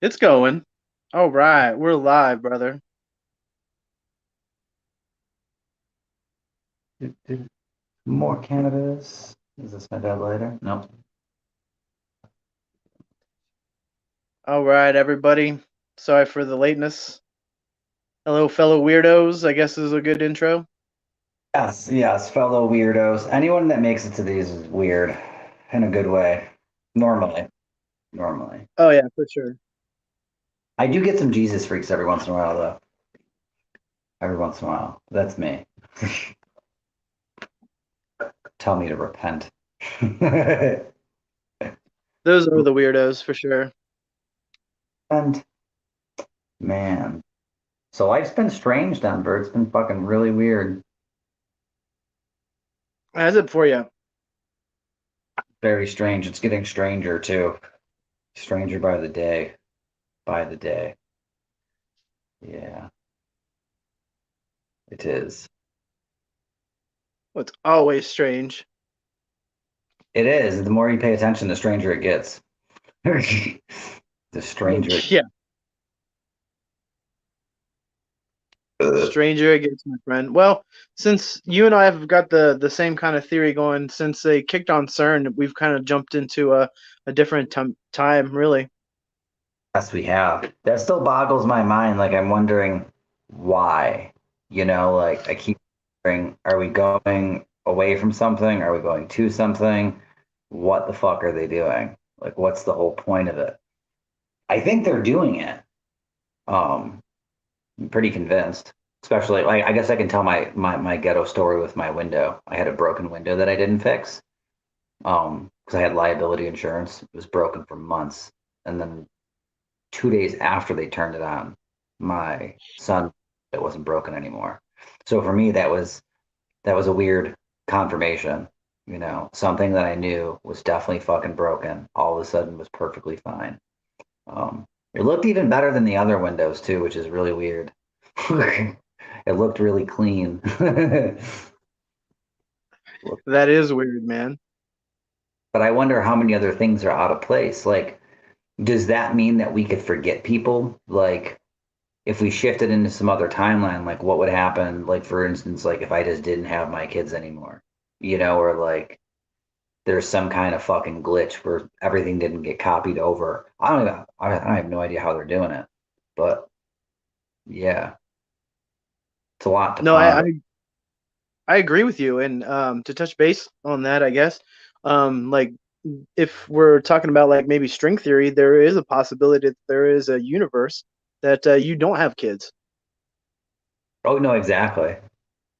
It's going. All right, we're live, brother. More cannabis. Is this my dad later? Nope. All right, everybody. Sorry for the lateness. Hello, fellow weirdos. I guess is a good intro. Yes, yes, fellow weirdos. Anyone that makes it to these is weird in a good way. Normally, normally. Oh yeah, for sure. I do get some Jesus freaks every once in a while, though. Every once in a while. That's me. Tell me to repent. Those are the weirdos for sure. And man, so life's been strange, Denver. It's been fucking really weird. How's it for you? Very strange. It's getting stranger too. Stranger by the day. By the day. Yeah, it is. Well, it's always strange. It is. The more you pay attention, the stranger it gets. The stranger. Yeah, stranger it gets, my friend. Well, since you and I have got the same kind of theory going, since they kicked on CERN, we've kind of jumped into a different time, really. Yes, we have. That still boggles my mind. Like I'm wondering why. Like I keep wondering, are we going away from something? Are we going to something? What the fuck are they doing? Like, what's the whole point of it? I think they're doing it. Um, I'm pretty convinced. Especially, like, I guess I can tell my ghetto story with my window. I had a broken window that I didn't fix. Because I had liability insurance. It was broken for months. And then 2 days after they turned it on, my son, it wasn't broken anymore. So for me, that was a weird confirmation. Something that I knew was definitely fucking broken. All of a sudden was perfectly fine. It looked even better than the other windows too, which is really weird. It looked really clean. That is weird, man. But I wonder how many other things are out of place. Like, does that mean that we could forget people? Like, if we shifted into some other timeline, like what would happen? Like, for instance, like if I just didn't have my kids anymore, or like there's some kind of fucking glitch where everything didn't get copied over. I have no idea how they're doing it, but yeah, it's a lot to No, I, ponder. I I agree with you, and to touch base on that, I guess, like if we're talking about like maybe string theory, there is a possibility that there is a universe that you don't have kids. Oh no, exactly.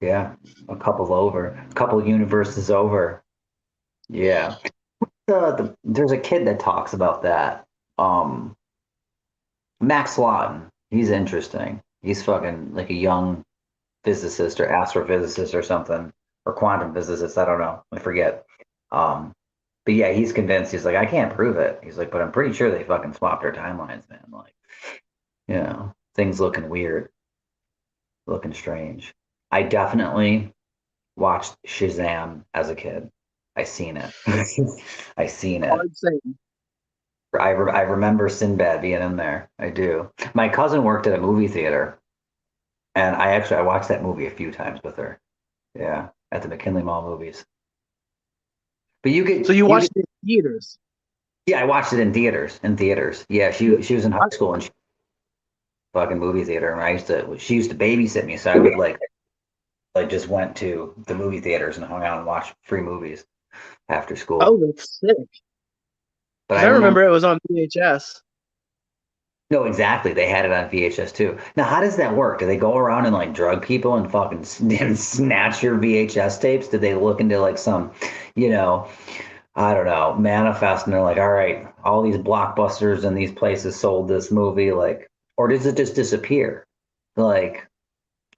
Yeah, a couple universes over. Yeah, there's a kid that talks about that. Um, Max Lawton. He's interesting. He's fucking like a young physicist or astrophysicist or something, or quantum physicist. I don't know. I forget. Um, but yeah, he's convinced. He's like, I can't prove it. He's like, but I'm pretty sure they fucking swapped our timelines, man. Like, things looking weird, looking strange. I definitely watched Shazam as a kid. I seen it. I seen it. Hard saying. I remember Sinbad being in there. I do. My cousin worked at a movie theater, and I watched that movie a few times with her. Yeah, at the McKinley Mall movies. But So you you could watched it in theaters. yeah, I watched it in theaters. In theaters. Yeah, she was in high school and she fucking movie theater, and she used to babysit me, so I would like just went to the movie theaters and hung out and watched free movies after Oh, school. that's sick. But Because I I remember remember it was on VHS. no, exactly. They had it on VHS too. Now, how does that work? Do they go around and like drug people and fucking and snatch your VHS tapes? Did they look into like some, you know, I don't know, manifest and they're like, all right, all these blockbusters and these places sold this movie, like, or does it just disappear? Like,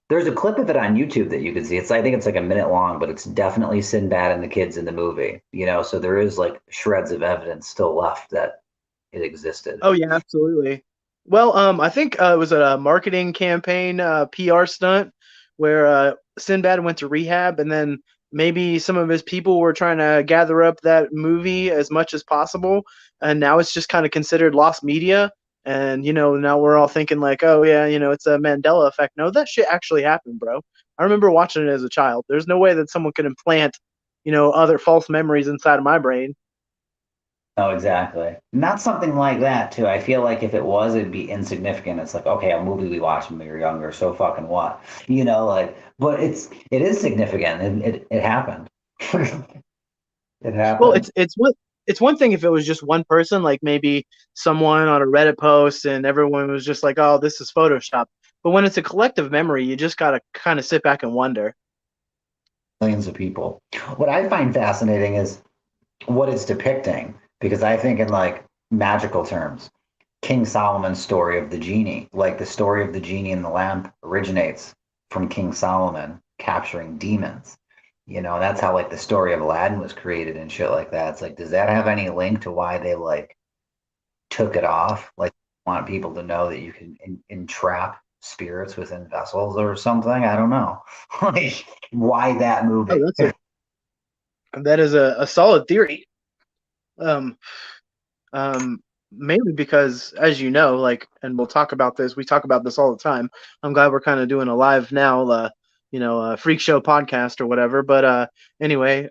there's a clip of it on YouTube that you can see. I think it's like a minute long, but it's definitely Sinbad and the kids in the movie, so there is like shreds of evidence still left that it existed. Oh yeah, absolutely. Well, I think it was a marketing campaign, PR stunt, where Sinbad went to rehab, and then maybe some of his people were trying to gather up that movie as much as possible, and now it's just kind of considered lost media. And now we're all thinking like, oh yeah, it's a Mandela effect. No, that shit actually happened, bro. I remember watching it as a child. There's no way that someone could implant, other false memories inside of my brain. Oh, exactly. Not something like that too. I feel like if it was, it'd be insignificant. It's like, okay, a movie we watched when we were younger, so fucking what? Like, but it is significant. It happened. It Well, happened. it's one thing if it was just one person, like maybe someone on a Reddit post, and everyone was just like, "Oh, this is Photoshop." But when it's a collective memory, you just gotta kind of sit back and wonder. Millions of people. What I find fascinating is what it's depicting, because I think in like magical terms, King Solomon's story of the genie, like the story of the genie in the lamp originates from King Solomon capturing demons. That's how like the story of Aladdin was created and shit like that. It's like, does that have any link to why they like took it off? Like, want people to know that you can entrap spirits within vessels or something? I don't know. Like, why that Oh, movie? that is a solid theory. Um, um, Mainly because, as you know, like, and we'll talk about this. We talk about this all the time. I'm glad we're kind of doing a live now, a freak show podcast or whatever. But anyway,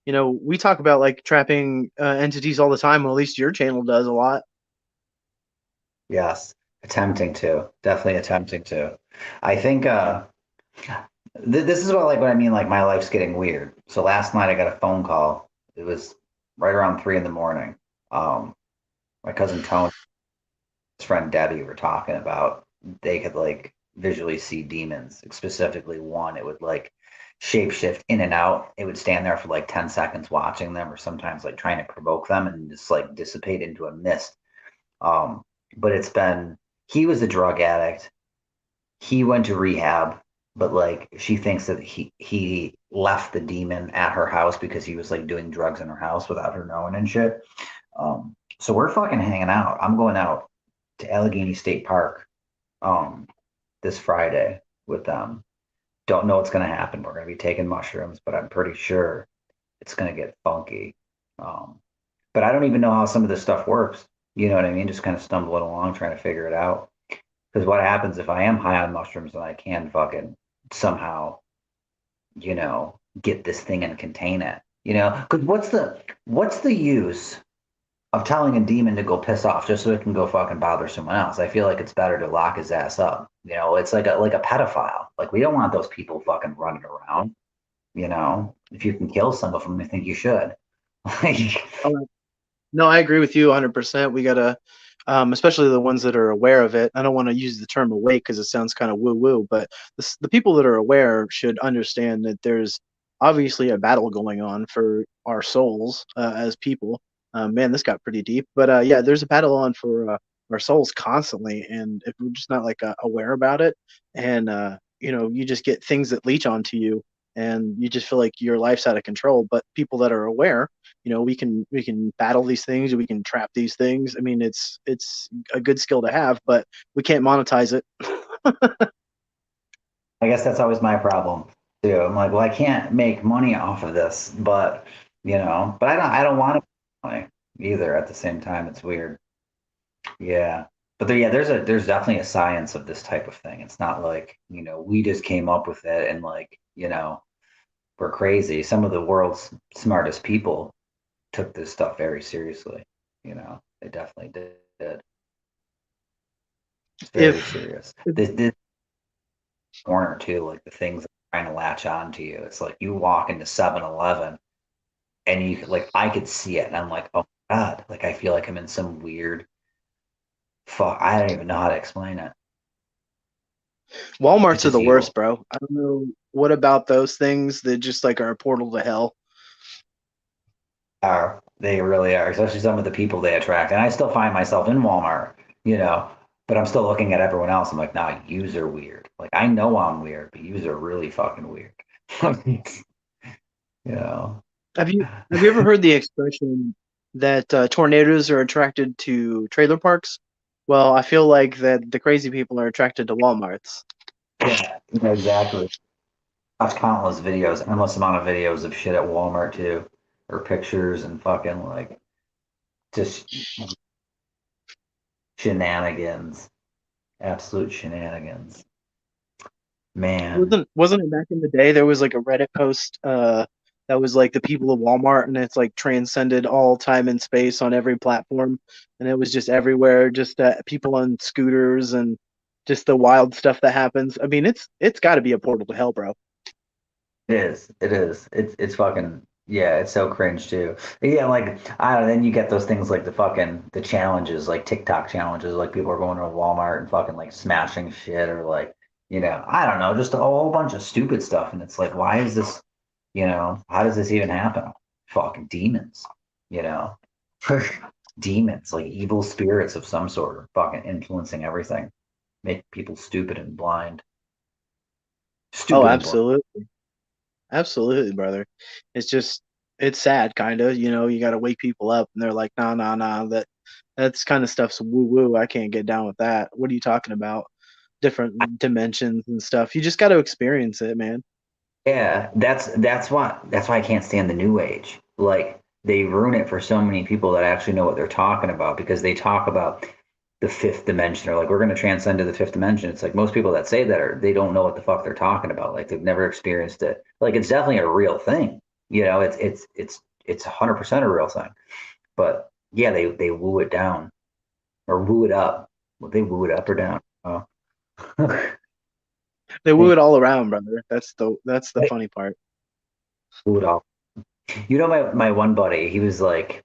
we talk about like trapping entities all the time. Well, at least your channel does a lot. Yes, attempting to, definitely attempting to. I think this is what I mean, like my life's getting weird. So last night I got a phone call. It was right around 3 in the morning. Um, my cousin Tony, his friend Debbie were talking about they could like visually see demons. Specifically one, it would like shapeshift in and out. It would stand there for like 10 seconds watching them, or sometimes like trying to provoke them and just like dissipate into a mist. Um, but he was a drug addict. He went to rehab, but like she thinks that he left the demon at her house because he was like doing drugs in her house without her knowing and shit. So we're fucking hanging out. I'm going out to Allegheny State Park um this Friday with them. Don't know what's gonna happen. We're gonna be taking mushrooms, but I'm pretty sure it's gonna get funky. Um, but I don't even know how some of this stuff works. You know what I mean? Just kind of stumbling along trying to figure it out. Because what happens if I am high on mushrooms and I can fucking somehow, get this thing and contain it? Because what's the use of telling a demon to go piss off just so it can go fucking bother someone else? I feel like it's better to lock his ass up. It's like a pedophile. Like we don't want those people fucking running around. If you can kill some of them, I think you should. Like, No, I agree with you 100%. We gotta, especially the ones that are aware of it. I don't want to use the term awake because it sounds kind of woo woo, but the people that are aware should understand that there's obviously a battle going on for our souls as people. Man, this got pretty deep, but yeah, there's a battle on for our souls constantly, and if we're just not like aware about it, and you just get things that leech onto you, and you just feel like your life's out of control. But people that are aware, we can battle these things, we can trap these things. I mean, it's a good skill to have, but we can't monetize it. I guess that's always my problem too. I'm like, well, I can't make money off of this, but I don't want to make money either at the same time. It's weird. Yeah. But yeah, there's definitely a science of this type of thing. It's not like, we just came up with it and like, we're crazy. Some of the world's smartest people took this stuff very seriously. They definitely did. It's very if, serious. if This corner too, like the things that are trying to latch on to you. It's like you walk into 7-Eleven and you like I could see it and I'm like, oh my God, like I feel like I'm in some weird fuck. I don't even know how to explain it. It's Walmarts are just the you. worst, bro. I don't know what about those things that just like are a portal to hell. They really are, especially some of the people they attract. And I still find myself in Walmart, you know, but I'm still looking at everyone else. I'm like, nah, yous are weird. Like I know I'm weird, but yous are really fucking weird. you know. Have you ever heard the expression that tornadoes are attracted to trailer parks? Well, I feel like that the crazy people are attracted to Walmarts. Yeah, exactly. Watch countless videos, endless amount of videos of shit at Walmart too, or pictures and fucking like just Shenanigans. Absolute shenanigans. Man. Wasn't it back in the day there was like a Reddit post that was like the people of Walmart, and it's like transcended all time and space on every platform, and it was just everywhere, just people on scooters and just the wild stuff that happens. I mean, it's got to be a portal to hell, bro. It is. It is. It's fucking yeah, it's so cringe too. Yeah, like I don't know, then you get those things like the challenges, like TikTok challenges, like people are going to Walmart and fucking like smashing shit or like, I don't know, just a whole bunch of stupid stuff. And it's like, why is this, how does this even happen? Fucking demons, you know? Demons, like evil spirits of some sort are fucking influencing everything, make people stupid and blind. Oh, Stupid and blind. absolutely. Absolutely, brother. It's just it's sad, kind of. You got to wake people up, and they're like, "Nah, nah, nah. That's kind of stuff's woo woo. I can't get down with that. What are you talking about? Different dimensions and stuff. You just got to experience it, man." Yeah, that's why I can't stand the new age. Like they ruin it for so many people that actually know what they're talking about because they talk about the fifth dimension or like we're going to transcend to the fifth dimension. It's like most people that say that are they don't know what the fuck they're talking about. Like they've never experienced it. Like it's definitely a real thing. It's 100% a real thing. But yeah, they woo it down or woo it up. Well, they woo it up or down. Oh. They woo They it all around, brother. That's the funny part. woo it all. My one buddy, he was like,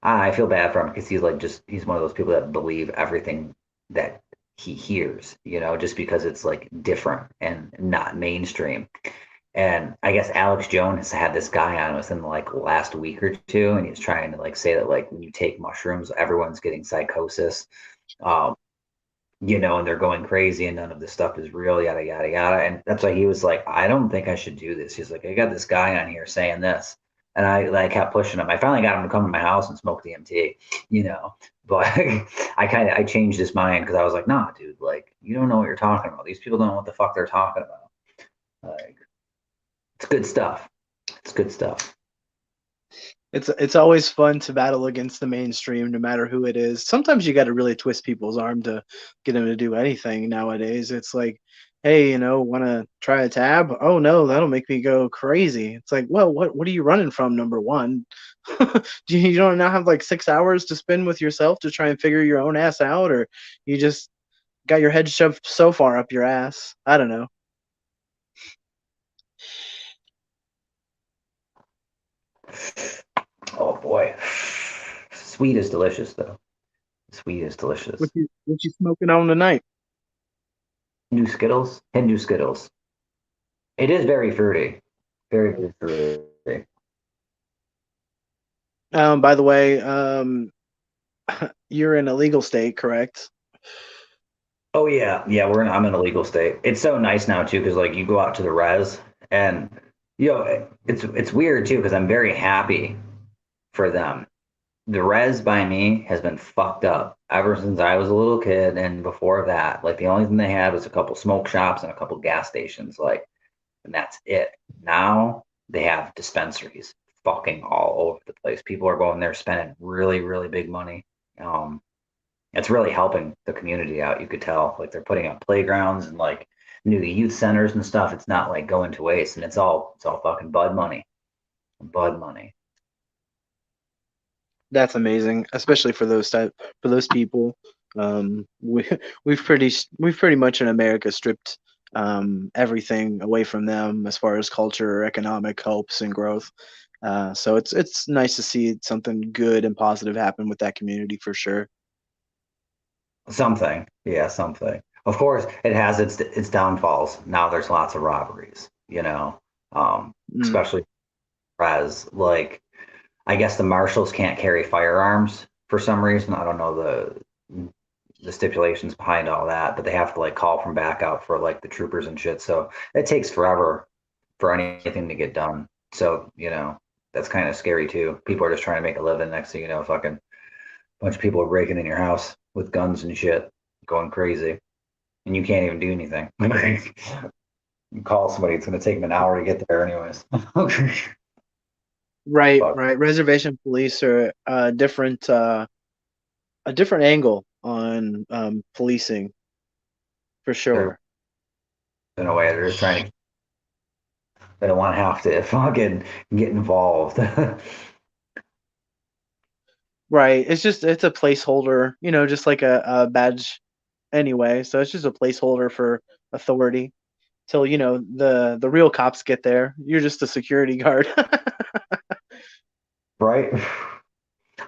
I feel bad for him because he's like he's one of those people that believe everything that he hears, just because it's like different and not mainstream. And I guess Alex Jones had this guy on within like last week or two, and he's trying to like say that like when you take mushrooms, everyone's getting psychosis. Um, and they're going crazy and none of this stuff is real, yada, yada, yada. And that's why he was like, I don't think I should do this. He's like, I got this guy on here saying this. And I like kept pushing him. I finally got him to come to my house and smoke DMT, but I changed his mind because I was like, nah, dude, like you don't know what you're talking about. These people don't know what the fuck they're talking about. Like, it's good stuff. It's good stuff. It's always fun to battle against the mainstream, no matter who it is. Sometimes you got to really twist people's arm to get them to do anything nowadays. It's like, hey, want to try a tab? Oh no, that'll make me go crazy. It's like, well, what are you running from? Number one, do you don't now have like 6 hours to spend with yourself to try and figure your own ass out, or you just got your head shoved so far up your ass? I don't know. Oh boy. Sweet is delicious though. Sweet is delicious. What you smoking on tonight? Hindu Skittles? Hindu Skittles. It is very fruity. Very, very fruity. By the way, you're in a legal state, correct? Oh yeah, yeah. I'm in a legal state. It's so nice now too, because like you go out to the res, and it's weird too, because I'm very happy for them. The res by me has been fucked up ever since I was a little kid, and before that, like the only thing they had was a couple smoke shops and a couple gas stations, like, and that's it. Now they have dispensaries fucking all over the place. People are going there spending really, really big money. Um, it's really helping the community out. You could tell, like they're putting up playgrounds and like new youth centers and stuff. It's not like going to waste, and it's all fucking bud money. That's amazing, especially for those people. We we've pretty much in America stripped everything away from them as far as culture, economic hopes, and growth. So it's nice to see something good and positive happen with that community for sure. Something, yeah, something. Of course, it has its downfalls. Now there's lots of robberies, Mm, especially as like I guess the marshals can't carry firearms for some reason. I don't know the stipulations behind all that, but they have to like call from back out for like the troopers and shit. So it takes forever for anything to get done. So, that's kind of scary too. People are just trying to make a living. Next thing you know, fucking bunch of people are breaking in your house with guns and shit, going crazy, and you can't even do anything. You call somebody, it's going to take them an hour to get there, anyways. right, Fuck. right. Reservation police are a different angle on policing for They're sure. in a way they're just trying to. They don't want to have to fucking get involved. Right. It's a placeholder, just like a badge anyway. So it's just a placeholder for authority till, the real cops get there. You're just a security guard. Right?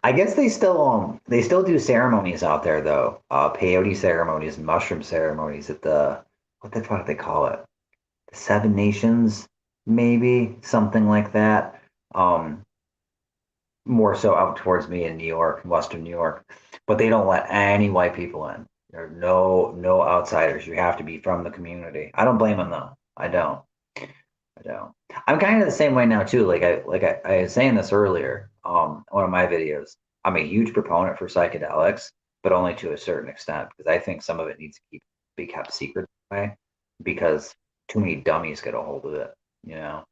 I guess they still do ceremonies out there though. Peyote ceremonies and mushroom ceremonies at the what the fuck do they call it? The Seven Nations, maybe something like that. Um, More so out towards me in New York, Western New York, but they don't let any white people in. There are no outsiders. You have to be from the community. I don't blame them though. I don't. I don't. I'm kind of the same way now too. I was saying this earlier. One of my videos. I'm a huge proponent for psychedelics, but only to a certain extent because I think some of it needs to be kept secret away because too many dummies get a hold of it. You know.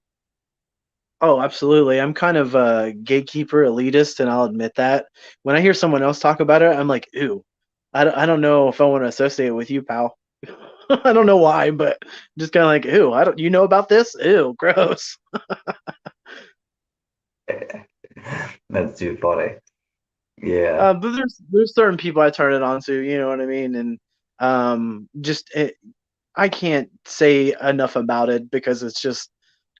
Oh, absolutely. I'm kind of a gatekeeper elitist, and I'll admit that. When I hear someone else talk about it, I'm like, ew, I don't know if I want to associate with you, pal. I don't know why, but just kind of like, ew, I don't, you know about this? Ew, gross. That's too funny. Yeah. But there's certain people I turn it on to, you know what I mean? And just I can't say enough about it because it's just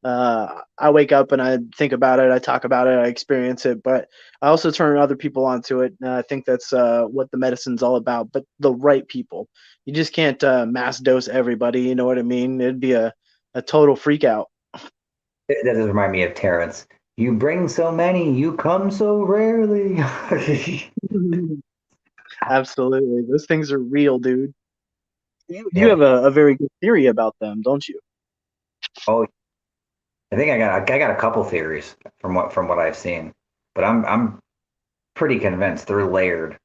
I wake up and I think about it, I talk about it, I experience it, but I also turn other people onto it. And I think that's what the medicine's all about, but the right people. You just can't mass dose everybody, you know what I mean? It'd be a total freak out. That does remind me of Terrence. You bring so many, you come so rarely. Absolutely. Those things are real, dude. You Yeah. have a very good theory about them, don't you? Oh, I think I got a couple theories from what I've seen, but I'm pretty convinced they're layered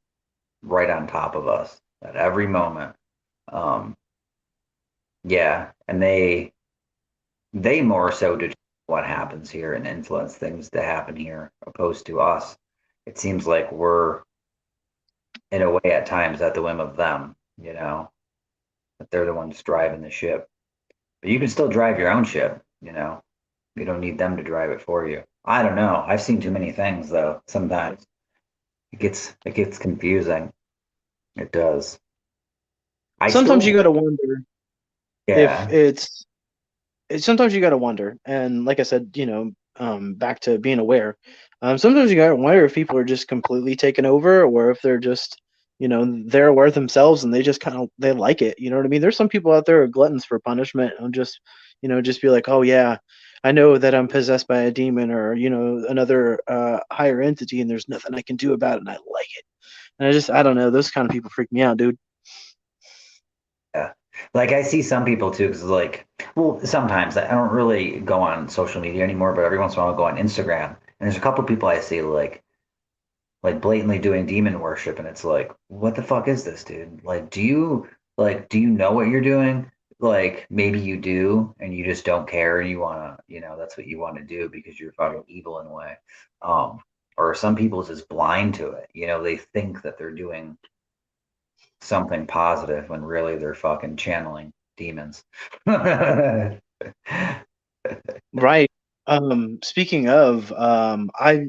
right on top of us at every moment. Um, yeah, and they more so determine what happens here and influence things to happen here, opposed to us. It seems like we're in a way at times at the whim of them, you know, that they're the ones driving the ship. But you can still drive your own ship, you know. You don't need them to drive it for you. I don't know. I've seen too many things though. Sometimes it gets confusing. It does. I Sometimes you still got to wonder if yeah. sometimes you got to wonder. And like I said, back to being aware. Sometimes you got to wonder if people are just completely taken over or if they're just, they're aware themselves and they just kind of they like it. You know what I mean? There's some people out there who are gluttons for punishment and just, just be like, oh yeah, I know that I'm possessed by a demon or another higher entity, and there's nothing I can do about it, and I like it. And I don't know, those kind of people freak me out, dude. Yeah. Like I see some people too, because like, well, sometimes I don't really go on social media anymore, but every once in a while I'll go on Instagram, and there's a couple people I see like blatantly doing demon worship, and it's like, what the fuck is this, dude? Do you know what you're doing? Like maybe you do, and you just don't care, and you wanna, that's what you want to do because you're fucking evil in a way. Um, or some people just blind to it. They think that they're doing something positive when really they're fucking channeling demons. Right. Speaking of, I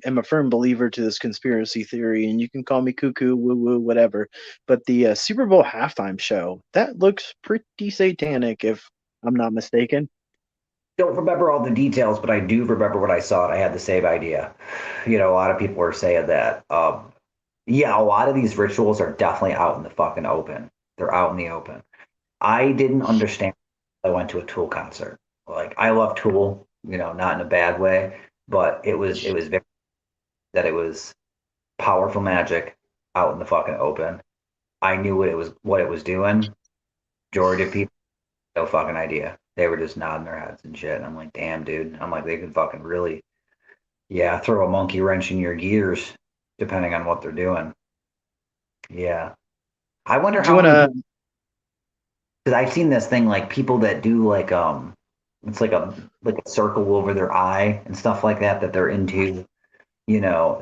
am a firm believer to this conspiracy theory, and you can call me cuckoo, woo woo, whatever. But the Super Bowl halftime show, that looks pretty satanic, if I'm not mistaken. Don't remember all the details, but I do remember when I saw it. I had the same idea. A lot of people were saying that. Yeah, a lot of these rituals are definitely out in the fucking open. They're out in the open. I didn't understand. I went to a Tool concert. Like I love Tool, not in a bad way, but it was very that it was powerful magic out in the fucking open. I knew what it was doing. Majority of people, no fucking idea. They were just nodding their heads and shit. And I'm like, damn, dude. I'm like, they can fucking really, yeah, throw a monkey wrench in your gears, depending on what they're doing. Yeah. I wonder Do you how want many to? people, because I've seen this thing like people that do it's like a circle over their eye and stuff like that, that they're into,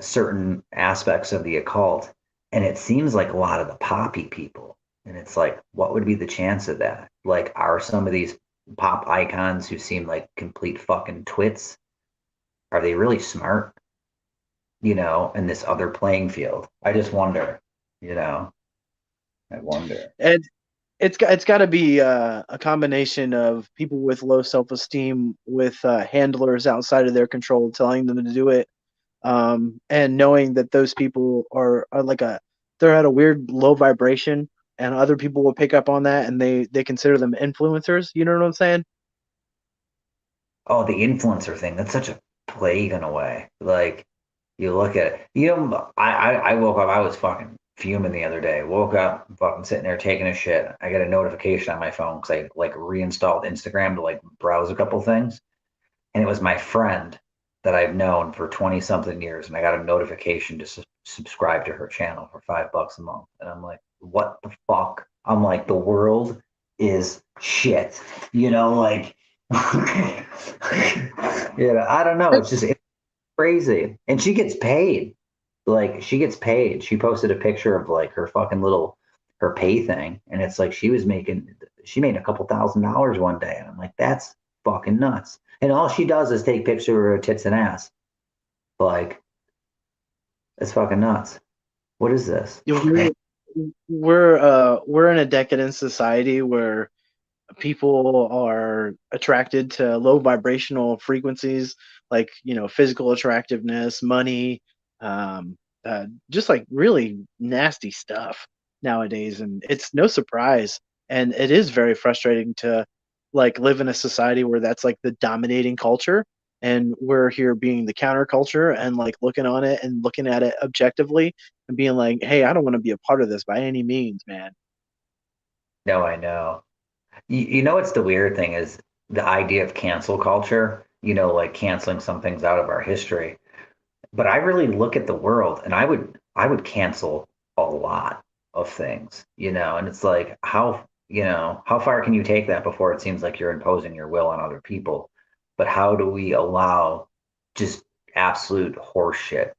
certain aspects of the occult. And it seems like a lot of the poppy people. And it's like, what would be the chance of that? Like, are some of these pop icons who seem like complete fucking twits, are they really smart, in this other playing field? I just wonder, you know, I wonder. And it's got to be a combination of people with low self-esteem with handlers outside of their control telling them to do it, and knowing that those people are like they're at a weird low vibration, and other people will pick up on that, and they consider them influencers. You know what I'm saying? Oh, the influencer thing, that's such a plague in a way. Like, you look at it, I woke up, I was fucking fuming the other day. Woke up, fucking sitting there taking a shit. I got a notification on my phone because I like reinstalled Instagram to like browse a couple things. And it was my friend that I've known for 20 something years. And I got a notification to subscribe to her channel for $5 a month. And I'm like, what the fuck? I'm like, the world is shit. Like, I don't know. It's crazy. And she gets paid. Like, she gets paid. She posted a picture of like her fucking little, her pay thing. And it's like she made a couple $1,000s one day. And I'm like, that's fucking nuts. And all she does is take pictures of her tits and ass. Like, it's fucking nuts. What is this? We're in a decadent society where people are attracted to low vibrational frequencies, like physical attractiveness, money, um, just like really nasty stuff nowadays. And it's no surprise, and it is very frustrating to like live in a society where that's like the dominating culture, and we're here being the counterculture and like looking on it and looking at it objectively and being like, hey, I don't want to be a part of this by any means, man. No, I know. You know what's the weird thing is the idea of cancel culture, like canceling some things out of our history. But I really look at the world and I would cancel a lot of things, and it's like how far can you take that before it seems like you're imposing your will on other people? But how do we allow just absolute horseshit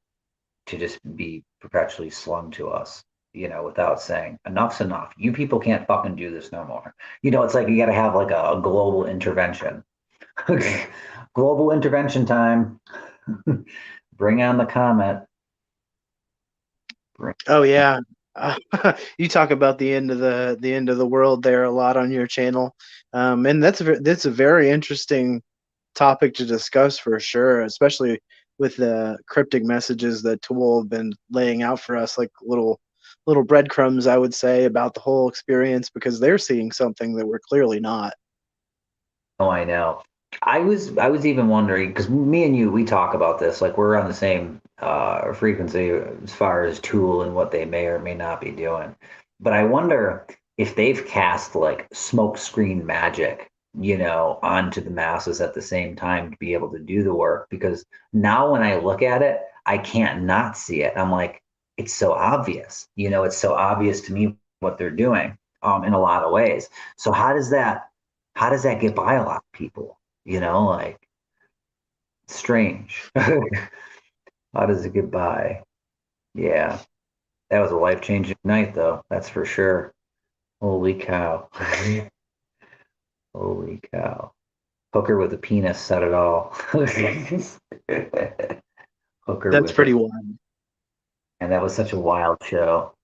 to just be perpetually slung to us, without saying enough's enough. You people can't fucking do this no more. It's like you got to have like a global intervention. Global intervention time. Bring on the comet. Bring- Oh yeah. You talk about the end of the world there a lot on your channel, and that's a very interesting topic to discuss for sure, especially with the cryptic messages that Tool have been laying out for us, like little breadcrumbs, I would say, about the whole experience, because they're seeing something that we're clearly not. Oh, I know. I was even wondering because me and you we talk about this like we're on the same frequency as far as Tool and what they may or may not be doing. But I wonder if they've cast like smoke screen magic, onto the masses at the same time to be able to do the work. Because now when I look at it, I can't not see it. I'm like, it's so obvious. It's so obvious to me what they're doing in a lot of ways. So how does that get by a lot of people? Like strange. How does it get by? Yeah, that was a life changing night, though. That's for sure. Holy cow. Holy cow. Hooker with a penis said it all. Hooker That's with it. pretty wild. And that was such a wild show.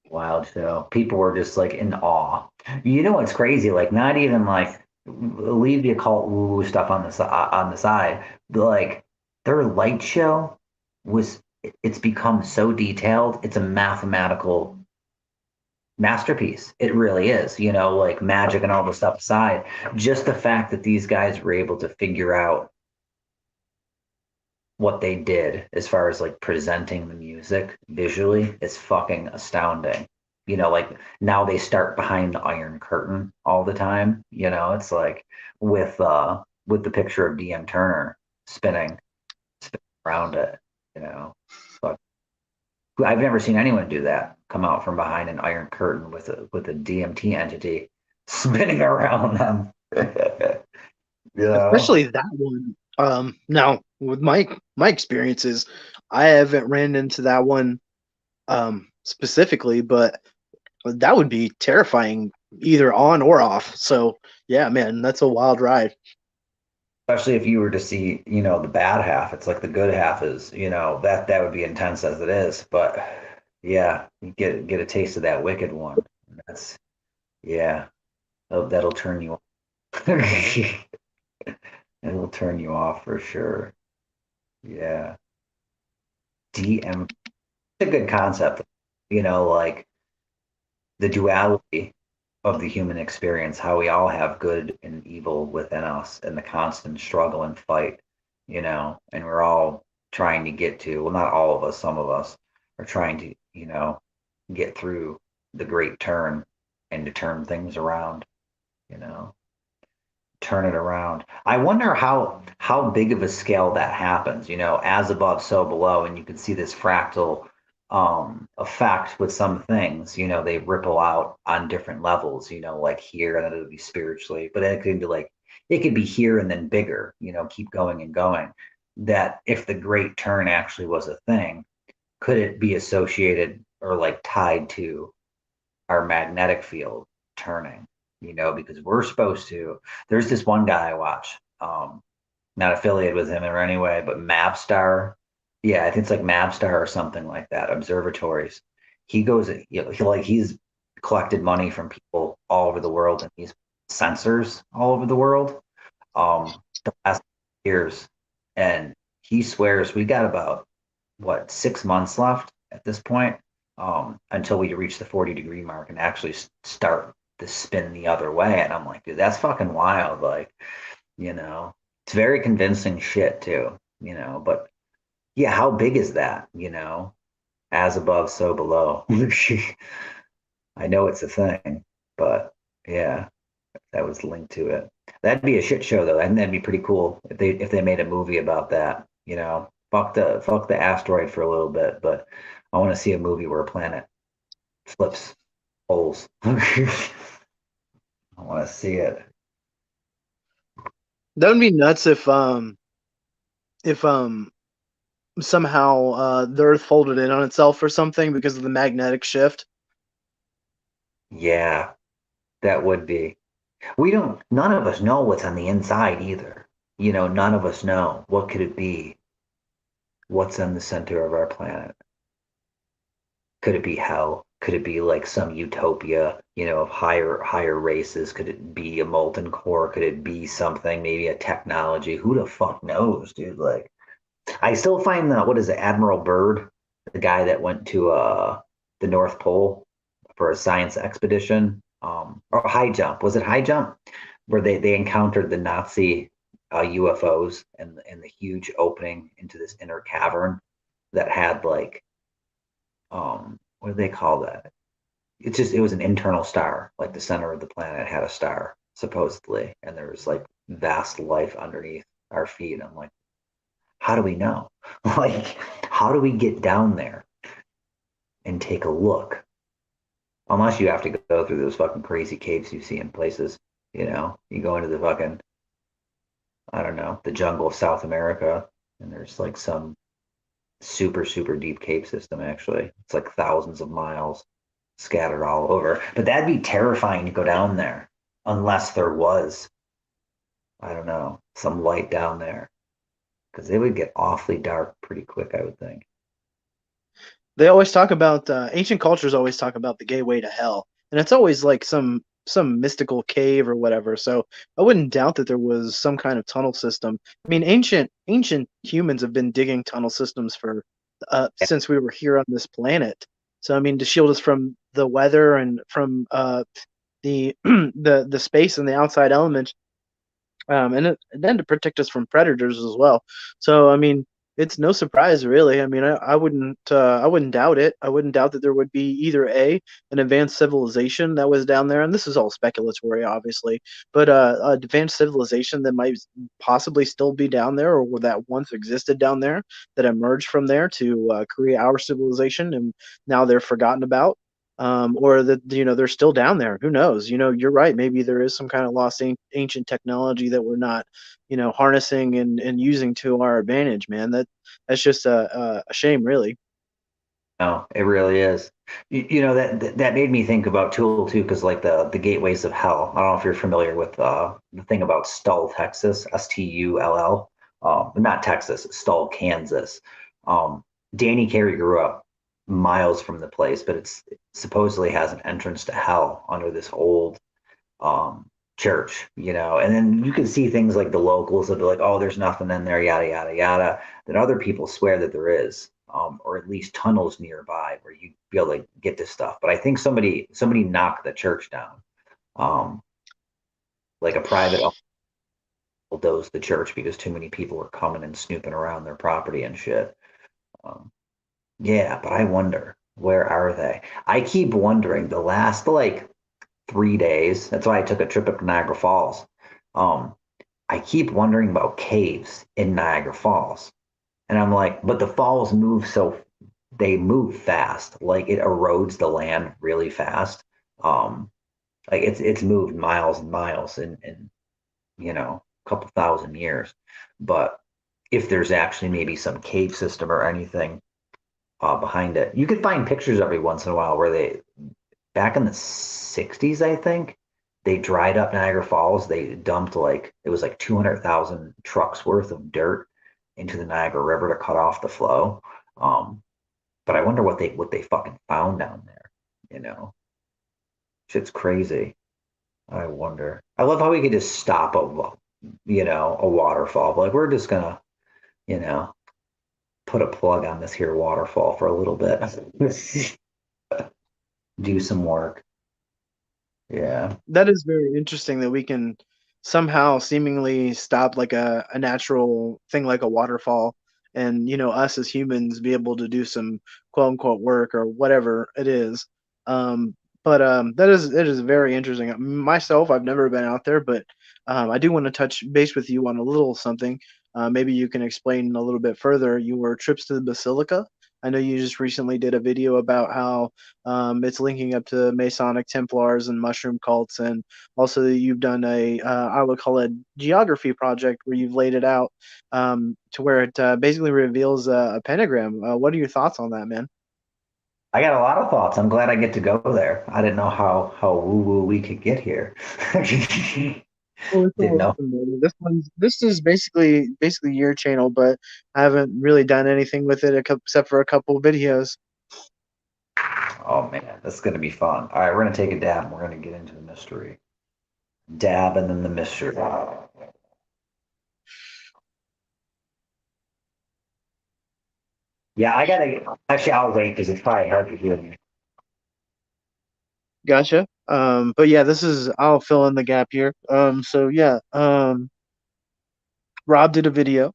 Wild show. People were just like in awe. You know what's crazy? Like not even like leave the occult woo stuff on the side. Like their light show was it's become so detailed. It's a mathematical masterpiece. It really is. Like magic and all the stuff aside, just the fact that these guys were able to figure out what they did as far as like presenting the music visually is fucking astounding. Like now they start behind the Iron Curtain all the time. It's like with the picture of DM Turner spinning around it, you know. But I've never seen anyone do that. Come out from behind an Iron Curtain with a DMT entity spinning around them. you know. Especially that one. Now with my experiences, I haven't ran into that one specifically, but that would be terrifying either on or off. So yeah, man, that's a wild ride. Especially if you were to see, the bad half. It's like the good half is, that would be intense as it is. But yeah, you get a taste of that wicked one. That's yeah, that'll turn you off. It'll turn you off for sure. Yeah. DM, a good concept. Like the duality of the human experience, how we all have good and evil within us and the constant struggle and fight, and we're all trying to get to, well, not all of us, some of us are trying to, get through the great turn and to turn things around, you know turn it around. I wonder how big of a scale that happens, as above, so below, and you can see this fractal effect with some things, they ripple out on different levels, like here, and then it'll be spiritually, but it could be like it could be here and then bigger, keep going and going. That if the great turn actually was a thing, could it be associated or like tied to our magnetic field turning, because we're supposed to. There's this one guy I watch, not affiliated with him or anyway, but Mapstar. Yeah, I think it's like Mapstar or something like that, observatories. He goes, he's collected money from people all over the world and he's sensors all over the world, the last years. And he swears we got about, what, 6 months left at this point, until we reach the 40-degree mark and actually start to spin the other way. And I'm like, dude, that's fucking wild. Like, you know, it's very convincing shit too, but yeah, how big is that? As above, so below. I know it's a thing, but yeah, that was linked to it. That'd be a shit show though, and that'd be pretty cool if they made a movie about that. Fuck the asteroid for a little bit, but I want to see a movie where a planet flips poles. I want to see it. That would be nuts if somehow the Earth folded in on itself or something because of the magnetic shift. Yeah, that would be. None of us know what's on the inside either. None of us know. What could it be? What's in the center of our planet? Could it be hell? Could it be like some utopia, of higher races? Could it be a molten core? Could it be something, maybe a technology? Who the fuck knows, dude? Like, I still find what is it, Admiral Byrd, the guy that went to the North Pole for a science expedition, or high jump. Was it high jump? Where they encountered the Nazi UFOs and the huge opening into this inner cavern that had like what do they call that? It was an internal star, like the center of the planet had a star supposedly, and there was like vast life underneath our feet. I'm like, how do we know? Like, how do we get down there and take a look? Unless you have to go through those fucking crazy caves you see in places, you go into the fucking, I don't know, the jungle of South America, and there's like some super, super deep cave system, actually. It's like thousands of miles scattered all over. But that'd be terrifying to go down there unless there was, I don't know, some light down there. Because it would get awfully dark pretty quick, I would think. They always talk about ancient cultures always talk about the gateway to hell, and it's always like some mystical cave or whatever. So I wouldn't doubt that there was some kind of tunnel system. I mean, ancient humans have been digging tunnel systems for since we were here on this planet. So I mean, to shield us from the weather and from the the space and the outside elements, and then to protect us from predators as well. So I mean, it's no surprise really. I mean, I wouldn't doubt it. I wouldn't doubt that there would be either an advanced civilization that was down there, and this is all speculatory, obviously, but advanced civilization that might possibly still be down there, or that once existed down there, that emerged from there to create our civilization, and now they're forgotten about, or that they're still down there. Who knows? You're right. Maybe there is some kind of lost ancient technology that we're not, harnessing and using to our advantage. Man, that's just a shame, really. No, it really is. That made me think about Tool too, because like the gateways of hell. I don't know if you're familiar with the thing about Stull, Texas, Stull. Not Texas, Stull, Kansas. Danny Carey grew up miles from the place, but it supposedly has an entrance to hell under this old um church, and then you can see things like the locals will be like, oh, there's nothing in there, yada yada yada. Then other people swear that there is, or at least tunnels nearby where you'd be able to get this stuff. But I think somebody knocked the church down, um like a private bulldozed the church because too many people were coming and snooping around their property and shit. um yeah, but I wonder, where are they? I keep wondering the last like 3 days. That's why I took a trip up to Niagara Falls. Um, I keep wondering about caves in Niagara Falls. And I'm like, but the falls move they move fast. Like it erodes the land really fast. Um, like it's moved miles and miles in a couple thousand years. But if there's actually maybe some cave system or anything behind it, you could find pictures every once in a while where back in the 60s, I think, they dried up Niagara Falls. They dumped like, it was like 200,000 trucks worth of dirt into the Niagara River to cut off the flow. Um, but I wonder what they fucking found down there. You know, shit's crazy. I wonder. I love how we could just stop a waterfall. Like we're just gonna, you know, put a plug on this here waterfall for a little bit, do some work. Yeah. That is very interesting that we can somehow seemingly stop like a natural thing like a waterfall and us as humans be able to do some quote unquote work or whatever it is. But that is it is very interesting. Myself, I've never been out there, but I do want to touch base with you on a little something. Maybe you can explain a little bit further your trips to the Basilica. I know you just recently did a video about how it's linking up to Masonic Templars and mushroom cults, and also you've done I would call it geography project where you've laid it out to where it basically reveals a pentagram. What are your thoughts on that, man? I got a lot of thoughts. I'm glad I get to go there. I didn't know how woo woo we could get here. Well, it's Didn't all know. welcome, man. This is basically your channel, but I haven't really done anything with it except for a couple of videos. Oh man, this is gonna be fun. All right, we're gonna take a dab and we're gonna get into the mystery. Dab and then the mystery. Yeah, I gotta actually I'll wait because it's probably hard to hear me. Gotcha. But yeah, I'll fill in the gap here. So yeah, Rob did a video.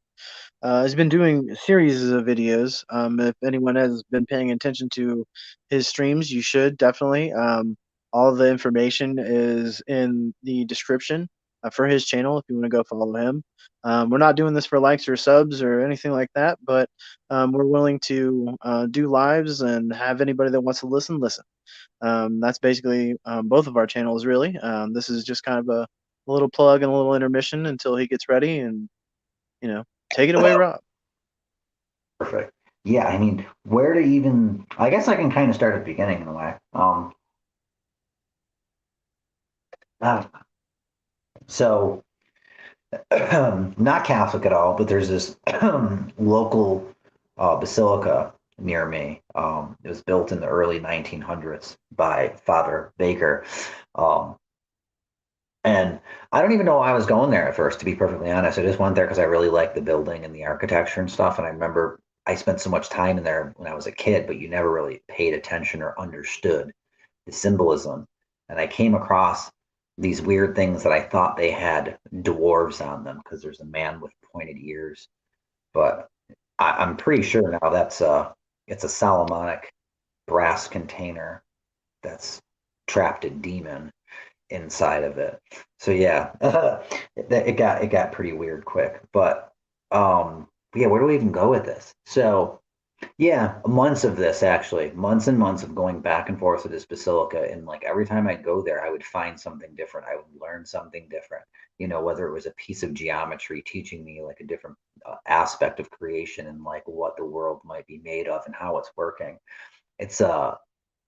Has been doing a series of videos. If anyone has been paying attention to his streams, you should definitely. All the information is in the description for his channel if you want to go follow him. We're not doing this for likes or subs or anything like that, but we're willing to do lives and have anybody that wants to listen, listen. That's basically both of our channels, really. This is just kind of a little plug and a little intermission until he gets ready, and you know, take it away, Rob. Perfect. Yeah, I mean, where to even? I guess I can kind of start at the beginning in a way. Uh, so not Catholic at all, but there's this local basilica near me. It was built in the early 1900s by Father Baker. Um, and I don't even know why I was going there at first, to be perfectly honest. I just went there because I really liked the building and the architecture and stuff. And I remember I spent so much time in there when I was a kid, but you never really paid attention or understood the symbolism. And I came across these weird things that I thought they had dwarves on them because there's a man with pointed ears. But I'm pretty sure now it's a Solomonic brass container that's trapped a demon inside of it. So yeah, it got pretty weird quick. But yeah, where do we even go with this? So Yeah, months of this actually, months and months of going back and forth to this basilica. And like every time I'd go there, I would find something different. I would learn something different, whether it was a piece of geometry teaching me like a different aspect of creation and like what the world might be made of and how it's working. It's,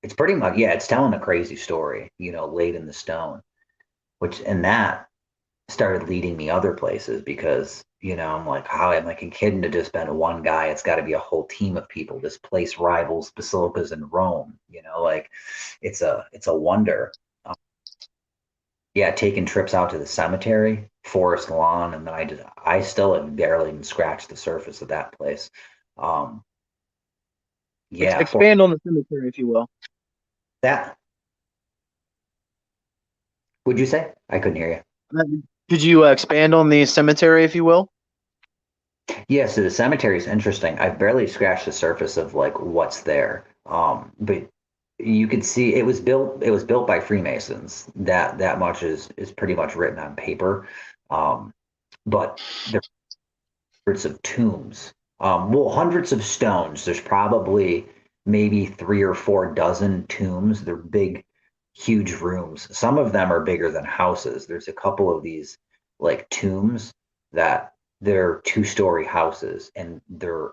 it's pretty much, yeah, it's telling a crazy story, laid in the stone, which, and that started leading me other places because I'm like, how am I kidding to just been one guy? It's got to be a whole team of people. This place rivals basilicas in Rome. Like it's a wonder. Um, yeah, taking trips out to the cemetery, forest lawn, and then I still have barely even scratched the surface of that place. Um, yeah, for Expand on the cemetery, if you will. that, would you say? I couldn't hear you. Could you expand on the cemetery, if you will? Yeah, so the cemetery is interesting. I've barely scratched the surface of like what's there. But you could see it was built by Freemasons. That much is pretty much written on paper. Um, but there are hundreds of tombs. Well, hundreds of stones. There's probably maybe 3 or 4 dozen tombs. They're big, huge rooms. Some of them are bigger than houses. There's a couple of these like tombs that they're 2-story houses, and they're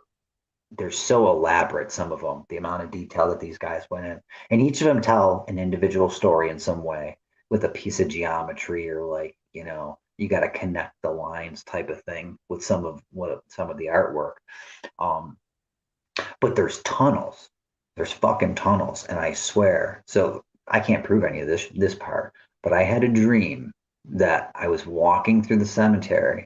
so elaborate, some of them, the amount of detail that these guys went in. And each of them tell an individual story in some way with a piece of geometry or like, you got to connect the lines type of thing with some of the artwork. Um, but there's tunnels. There's fucking tunnels, and I swear. So I can't prove any of this part, but I had a dream that I was walking through the cemetery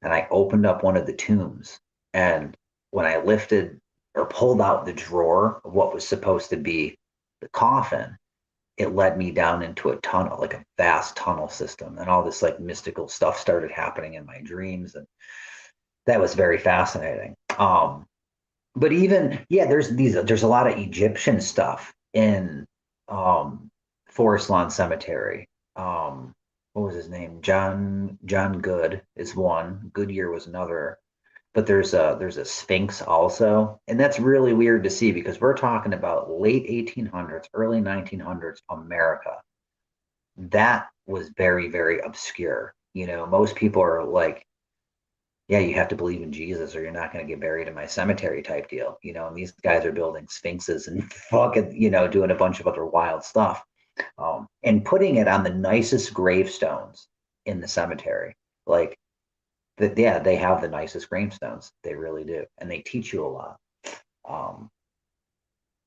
and I opened up one of the tombs, and when I lifted or pulled out the drawer of what was supposed to be the coffin, it led me down into a tunnel, like a vast tunnel system, and all this like mystical stuff started happening in my dreams, and that was very fascinating. But even yeah, there's a lot of Egyptian stuff in um Forest Lawn Cemetery. What was his name? John Good is one. Goodyear was another. But there's a Sphinx also, and that's really weird to see because we're talking about late 1800s, early 1900s America. That was very, very obscure. Most people are like, yeah, you have to believe in Jesus or you're not going to get buried in my cemetery type deal, and these guys are building sphinxes and fucking, doing a bunch of other wild stuff, and putting it on the nicest gravestones in the cemetery. Like that, yeah, they have the nicest gravestones. They really do. And they teach you a lot. Um,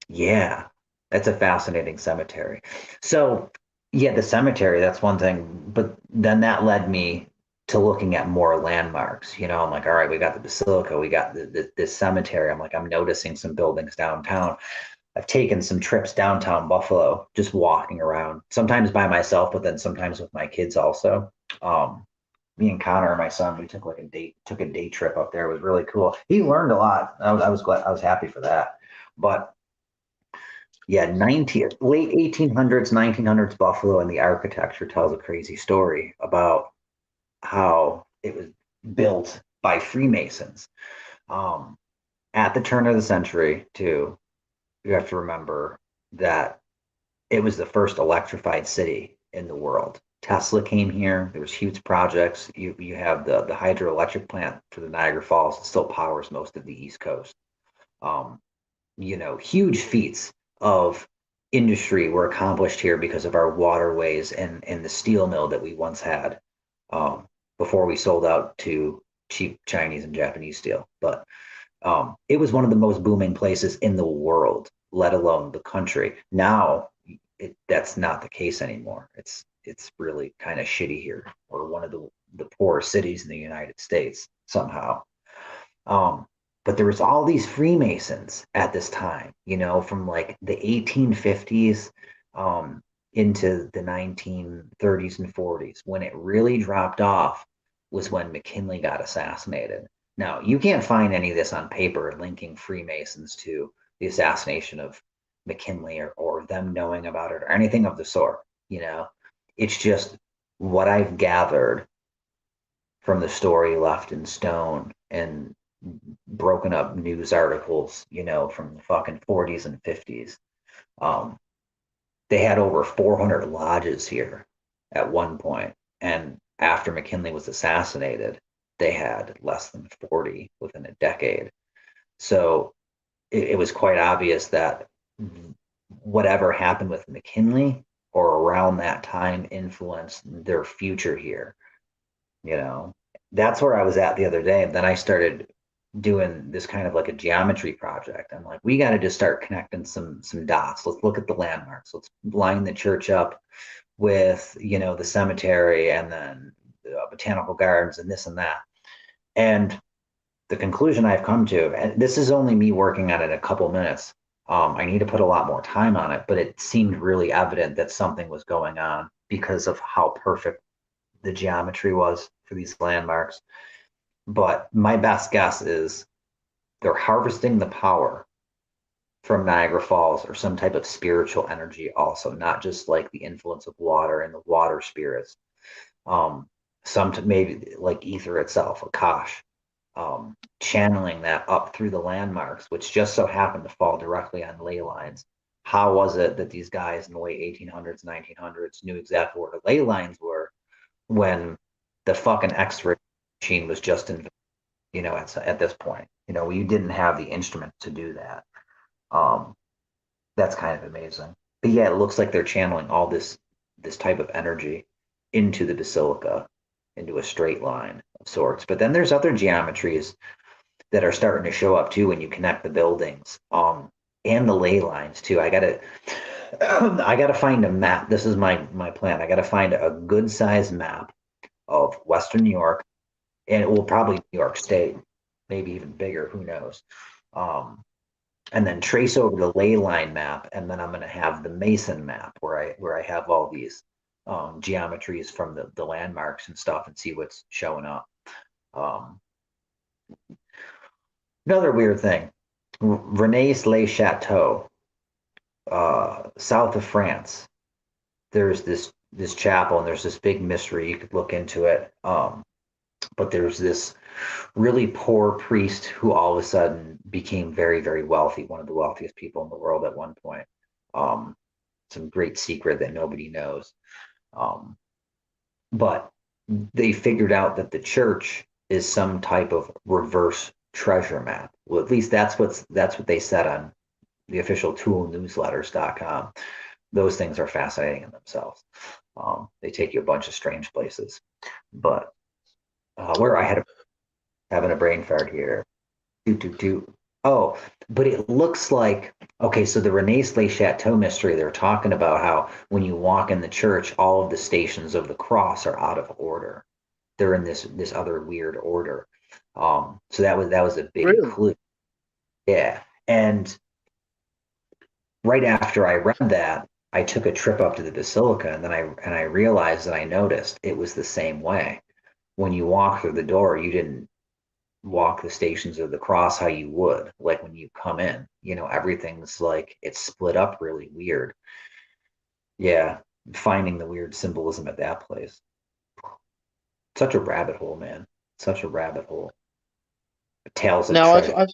yeah, that's a fascinating cemetery. So, yeah, the cemetery, that's one thing. But then that led me to looking at more landmarks. I'm like, all right, we got the Basilica, we got this cemetery. I'm like, I'm noticing some buildings downtown. I've taken some trips downtown Buffalo, just walking around, sometimes by myself, but then sometimes with my kids also. Me and Connor and my son, we took a day trip up there. It was really cool. He learned a lot. I was glad, I was happy for that. But yeah, late 1800s, 1900s Buffalo, and the architecture tells a crazy story about how it was built by Freemasons. Um, at the turn of the century, too, you have to remember that it was the first electrified city in the world. Tesla came here. There was huge projects. You have the hydroelectric plant for the Niagara Falls. It still powers most of the East Coast. Um, huge feats of industry were accomplished here because of our waterways and the steel mill that we once had, before we sold out to cheap Chinese and Japanese steel. But it was one of the most booming places in the world, let alone the country. Now, that's not the case anymore. It's really kind of shitty here. We're one of the poor cities in the United States somehow. Um, but there was all these Freemasons at this time, from like the 1850s um, into the 1930s and 40s. When it really dropped off was when McKinley got assassinated. Now, you can't find any of this on paper linking Freemasons to the assassination of McKinley or them knowing about it or anything of the sort. It's just what I've gathered from the story left in stone and broken up news articles, from the fucking 40s and 50s. Um, they had over 400 lodges here at one point, and after McKinley was assassinated, they had less than 40 within a decade. So it was quite obvious that whatever happened with McKinley or around that time influenced their future here. You know, that's where I was at the other day. And then I started doing this kind of like a geometry project. I'm like, we got to just start connecting some dots. Let's look at the landmarks. Let's line the church up with, the cemetery and then the botanical gardens and this and that. And the conclusion I've come to, and this is only me working on it a couple minutes. I need to put a lot more time on it, but it seemed really evident that something was going on because of how perfect the geometry was for these landmarks. But my best guess is they're harvesting the power from Niagara Falls or some type of spiritual energy, also, not just like the influence of water and the water spirits. Um, maybe like ether itself, Akash, channeling that up through the landmarks, which just so happened to fall directly on ley lines. How was it that these guys in the late 1800s, 1900s knew exactly where the ley lines were when the fucking X-ray machine was just in, at this point, you didn't have the instrument to do that. Um, that's kind of amazing. But yeah, it looks like they're channeling all this type of energy into the basilica, into a straight line of sorts. But then there's other geometries that are starting to show up too when you connect the buildings, and the ley lines too. I gotta find a map. This is my plan. I gotta find a good size map of Western New York, and it will probably New York State, maybe even bigger. Who knows? Um, and then trace over the ley line map, and then I'm going to have the Mason map where I have all these geometries from the landmarks and stuff, and see what's showing up. Um, Another weird thing, René's Le Chateau, south of France. There's this chapel, and there's this big mystery. You could look into it. But there's this really poor priest who all of a sudden became very, very wealthy, one of the wealthiest people in the world at one point. Um, some great secret that nobody knows. Um, but they figured out that the church is some type of reverse treasure map. Well, at least that's what they said on the official toolnewsletters.com. Those things are fascinating in themselves. They take you a bunch of strange places. But where I had having a brain fart here. Do, do, do. Oh, but it looks like, okay, so the René Chateau mystery, they're talking about how when you walk in the church, all of the stations of the cross are out of order. They're in this other weird order. So that was a big Really? clue. Yeah. And right after I read that, I took a trip up to the Basilica, and then I realized that I noticed it was the same way. When you walk through the door, you didn't walk the stations of the cross how you would like when you come in. Everything's like it's split up really weird. Yeah, finding the weird symbolism at that place. Such a rabbit hole, man. Such a rabbit hole. Tales of Now treasure.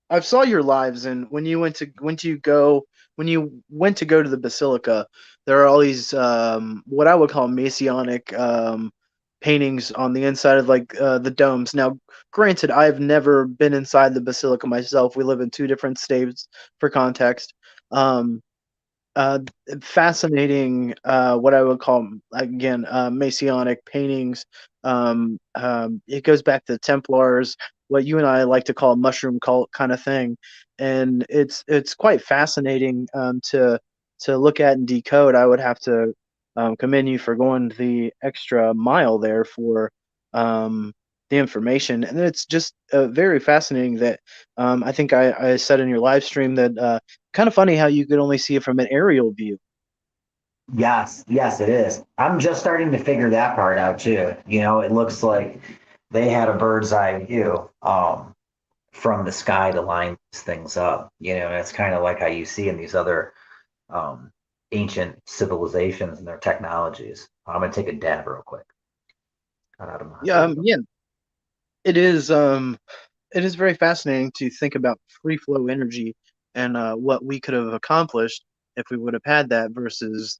I've saw your lives, and when you went to go to the basilica, there are all these what I would call Messianic paintings on the inside of like the domes. Now, granted, I've never been inside the basilica myself. We live in two different states for context. Um, uh, Fascinating, what I would call again Messianic paintings. It goes back to the Templars, what you and I like to call a mushroom cult kind of thing, and it's quite fascinating to look at and decode. I would have to commend you for going the extra mile there for um, the information, and it's just very fascinating that I think I said in your live stream that. Kind of funny how you could only see it from an aerial view. Yes, yes, it is. I'm just starting to figure that part out too. It looks like they had a bird's eye view from the sky to line these things up. And it's kind of like how you see in these other um, ancient civilizations and their technologies. I'm gonna take a dab real quick. Got out of my Yeah, window. yeah. It is it is very fascinating to think about free flow energy and what we could have accomplished if we would have had that versus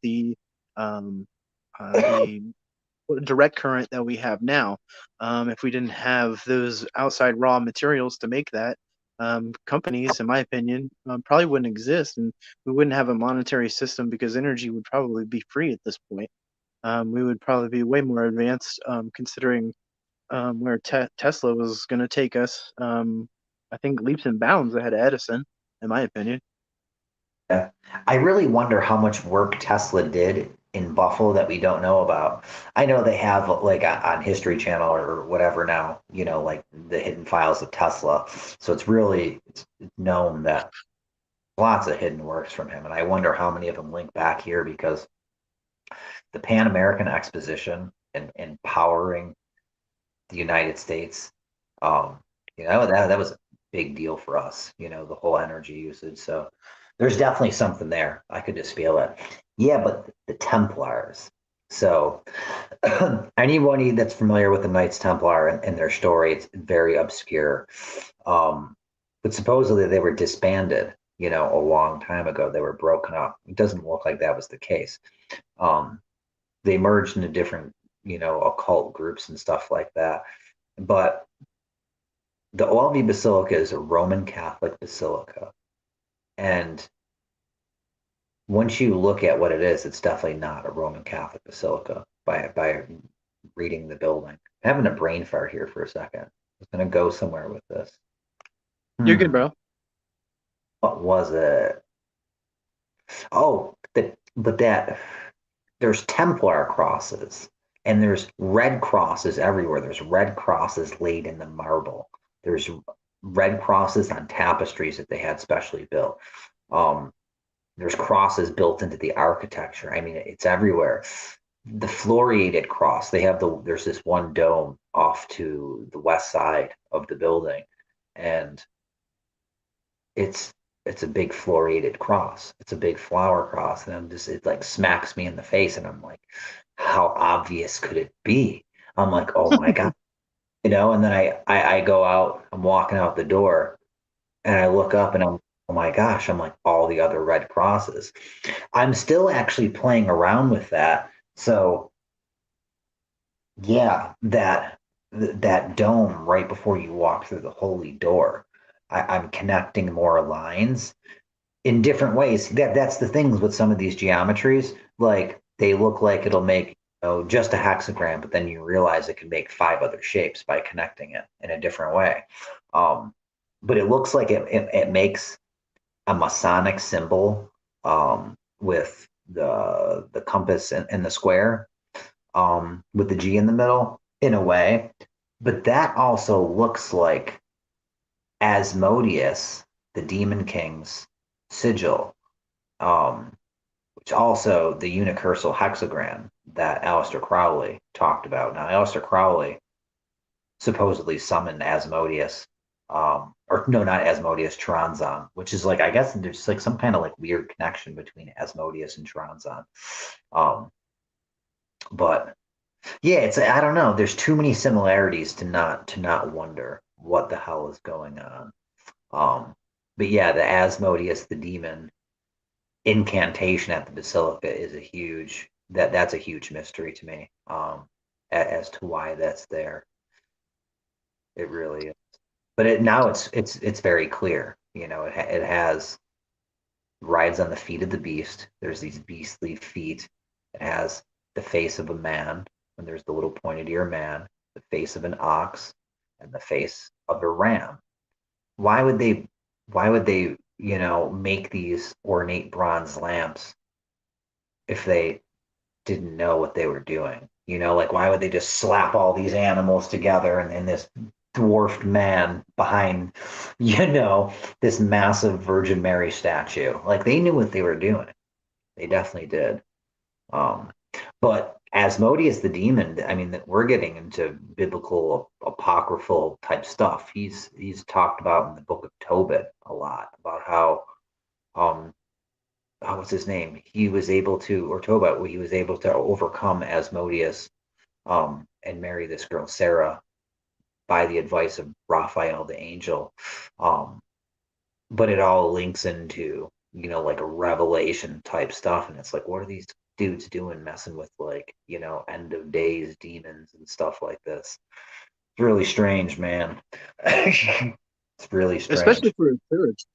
um, the direct current that we have now. If we didn't have those outside raw materials to make that, companies, in my opinion, probably wouldn't exist, and we wouldn't have a monetary system because energy would probably be free at this point. We would probably be way more advanced, considering where Tesla was going to take us. I think leaps and bounds ahead of Edison, in my opinion. Yeah. I really wonder how much work Tesla did in Buffalo that we don't know about. I know they have like on History Channel or whatever now, like the hidden files of Tesla. So it's known that lots of hidden works from him. And I wonder how many of them link back here because the Pan American Exposition and empowering the United States, um, that was a big deal for us, the whole energy usage. So there's definitely something there. I could just feel it. Yeah, but the Templars. So anyone that's familiar with the Knights Templar and their story, it's very obscure. Um, but supposedly they were disbanded, a long time ago. They were broken up. It doesn't look like that was the case. Um, they merged into different, occult groups and stuff like that. But the OLV Basilica is a Roman Catholic basilica. And once you look at what it is, it's definitely not a Roman Catholic basilica by reading the building. I'm having a brain fart here for a second. I was going to go somewhere with this. You're good, bro. What was it? Oh, but that there's Templar crosses and there's red crosses everywhere. There's red crosses laid in the marble. There's red crosses on tapestries that they had specially built. Um, there's crosses built into the architecture. I mean, it's everywhere. The floriated cross, there's this one dome off to the west side of the building, and it's it's a big floriated cross. It's a big flower cross, and it like smacks me in the face, and I'm like, how obvious could it be? I'm like, oh my god, And then I go out, I'm walking out the door, and I look up, and I'm, oh my gosh, I'm like all the other red crosses. I'm still actually playing around with that. So yeah, that dome right before you walk through the holy door, I'm connecting more lines in different ways. That's the things with some of these geometries. Like they look like it'll make just a hexagram, but then you realize it can make five other shapes by connecting it in a different way. Um, but it looks like it makes a Masonic symbol with the compass and the square with the G in the middle in a way. But that also looks like Asmodeus, the Demon King's sigil, um, which also the unicursal hexagram that Aleister Crowley talked about. Now, Aleister Crowley supposedly summoned Asmodeus, or no, not Asmodeus, Tronzon, which is like, I guess there's like some kind of like weird connection between Asmodeus and Tronzon. Um, but yeah, I don't know. There's too many similarities to not wonder what the hell is going on. Um, but yeah, the Asmodeus, the demon incantation at the basilica is that's a huge mystery to me. As to why that's there. It really is. But now it's very clear. It has rides on the feet of the beast. There's these beastly feet. It has the face of a man, and there's the little pointed ear man, the face of an ox, and the face of a ram. Why would they make these ornate bronze lamps if they didn't know what they were doing? Like why would they just slap all these animals together and this dwarfed man behind, this massive Virgin Mary statue? Like they knew what they were doing. They definitely did. Um, but Asmodeus the demon, I mean, that we're getting into biblical apocryphal type stuff. He's talked about in the book of Tobit a lot about how um what's his name? He was able to, or Tobit, he was able to overcome Asmodeus and marry this girl Sarah by the advice of Raphael the angel. Um, but it all links into, like a revelation type stuff. And it's like, what are these dudes doing messing with, like, end of days demons and stuff like this? It's really strange, man. It's really especially strange. for a church.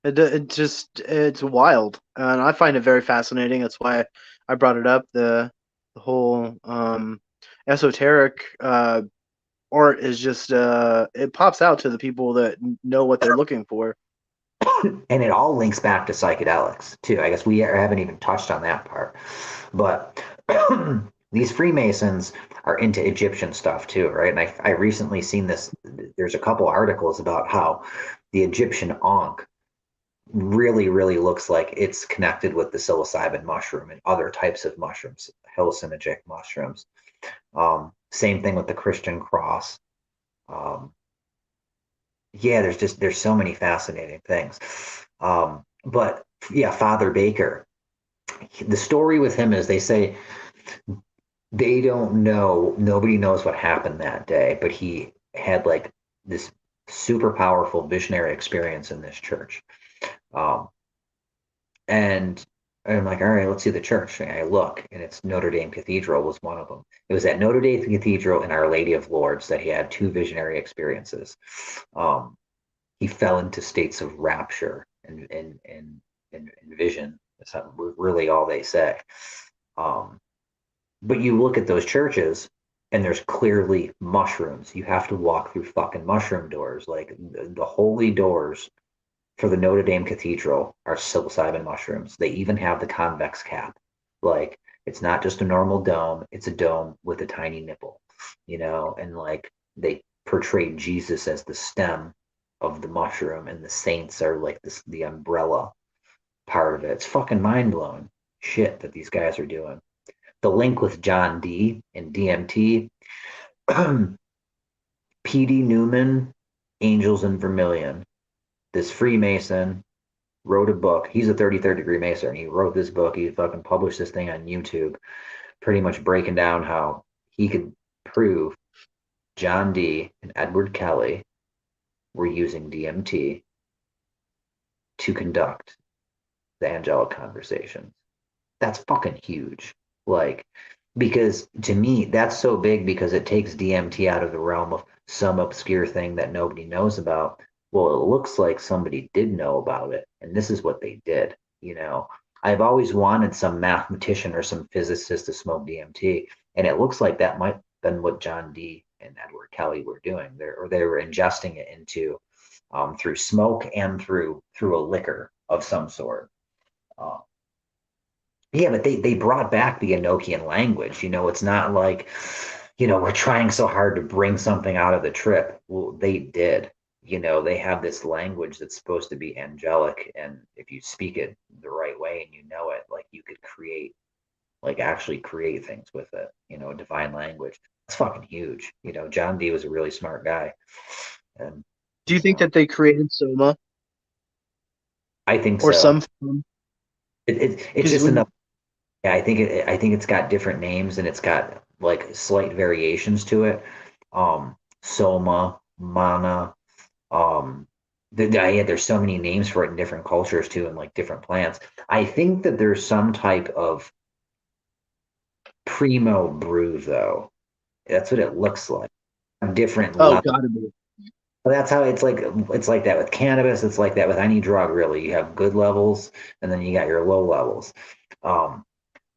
It's wild, and I find it very fascinating. That's why I brought it up. The whole esoteric art is just it pops out to the people that know what they're looking for. And it all links back to psychedelics too. I guess we haven't even touched on that part, but these Freemasons are into Egyptian stuff too, right? And I recently seen this. There's a couple articles about how the Egyptian ankh really, really looks like it's connected with the psilocybin mushroom and other types of mushrooms, hallucinogenic mushrooms. Same thing with the Christian cross. Um, yeah, there's so many fascinating things. But yeah, Father Baker. The story with him is they say they don't know, nobody knows what happened that day, but he had like this super powerful visionary experience in this church. Um, and I'm like, all right, let's see the church. And I look, and it's Notre Dame Cathedral was one of them. It was at Notre Dame Cathedral and Our Lady of Lourdes that he had two visionary experiences. Um, he fell into states of rapture and vision. That's really all they say. Um, but you look at those churches, and there's clearly mushrooms. You have to walk through fucking mushroom doors. Like the holy doors for the Notre Dame Cathedral are psilocybin mushrooms. They even have the convex cap. Like it's not just a normal dome, it's a dome with a tiny nipple, and like they portray Jesus as the stem of the mushroom and the saints are like this the umbrella part of it. It's fucking mind blowing shit that these guys are doing. The link with John D and DMT, PD Newman, Angels and Vermilion. This Freemason wrote a book. He's a 33rd degree Mason. He wrote this book. He fucking published this thing on YouTube, pretty much breaking down how he could prove John D and Edward Kelly were using DMT to conduct the angelic conversations. That's fucking huge. Like, because to me, that's so big because it takes DMT out of the realm of some obscure thing that nobody knows about. Well, it looks like somebody did know about it, and this is what they did. I've always wanted some mathematician or some physicist to smoke DMT, and it looks like that might have been what John D and Edward Kelly were doing. They were ingesting it into through smoke and through a liquor of some sort. Uh, yeah, but they brought back the Enochian language. It's not like, we're trying so hard to bring something out of the trip. Well, they did. They have this language that's supposed to be angelic, and if you speak it the right way and you know it, like you could create, like actually create things with it. A divine language. It's fucking huge. John D was a really smart guy, and Do you think uh, that they created Soma I think or so. some form? It's Because just when enough. Yeah, I think it's got different names and it's got like slight variations to it. Soma, mana, yeah, there's so many names for it in different cultures too, and like different plants. I think that there's some type of primo brew though. That's what it looks like. Different oh, level. gotta be. That's how it's like that with cannabis. It's like that with any drug, really. You have good levels, and then you got your low levels. Um,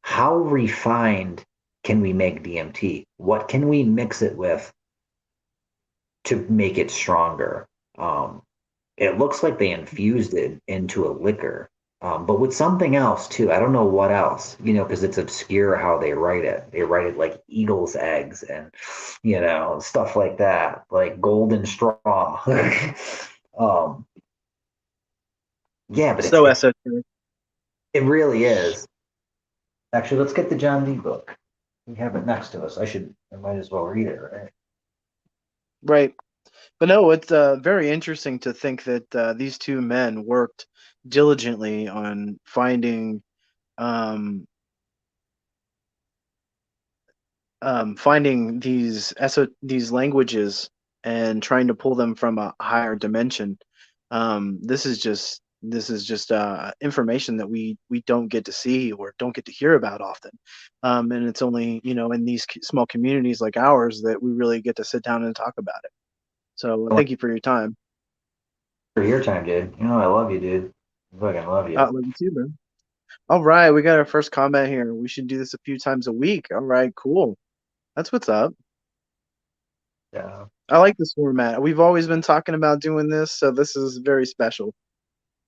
how refined can we make DMT? What can we mix it with to make it stronger? Um, it looks like they infused it into a liquor, but with something else too. I don't know what else, because it's obscure how they write it. They write it like eagle's eggs and, stuff like that, like golden straw. um, yeah, but it's, So it's esoteric, it really is. Actually, let's get the John D book. We have it next to us. I might as well read it, right? right? But no, it's very interesting to think that these two men worked diligently on um, finding these languages and trying to pull them from a higher dimension. This is just information that we don't get to see or don't get to hear about often. And it's only, you know, in these small communities like ours that we really get to sit down and talk about it. So thank you for your time. For your time, dude. You know, I love you, dude. I fucking love you. Love you too, man. All right, we got our first comment here. We should do this a few times a week. All right, cool. That's what's up. Yeah. I like this format. We've always been talking about doing this, so this is very special.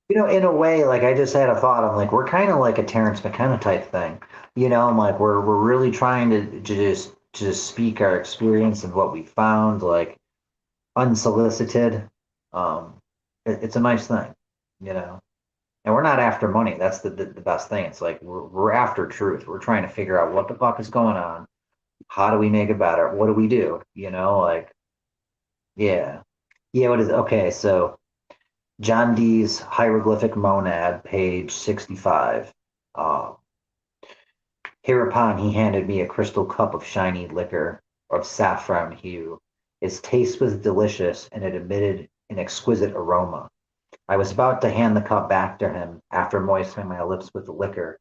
You know, in a way, like I just had a thought. I'm like, we're kind of like a Terrence McKenna type thing. You know, I'm like, we're really trying to just speak our experience and what we found, like unsolicited. Um, it's a nice thing, you know. And we're not after money. That's the best thing. It's like we're after truth. We're trying to figure out what the fuck is going on. How do we make it better? What do we do? You know, like, yeah. Yeah, what is okay, so John Dee's hieroglyphic monad, page 65. Uh, Hereupon he handed me a crystal cup of shiny liquor of saffron hue. Its taste was delicious, and it emitted an exquisite aroma. I was about to hand the cup back to him, after moistening my lips with the liquor,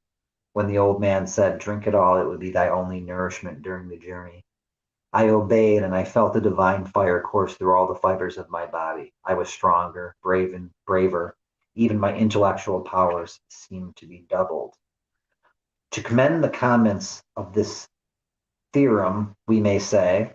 when the old man said, "Drink it all, it would be thy only nourishment during the journey." I obeyed, and I felt the divine fire course through all the fibers of my body. I was stronger, brave, and braver. Even my intellectual powers seemed to be doubled. To commend the comments of this theorem, we may say,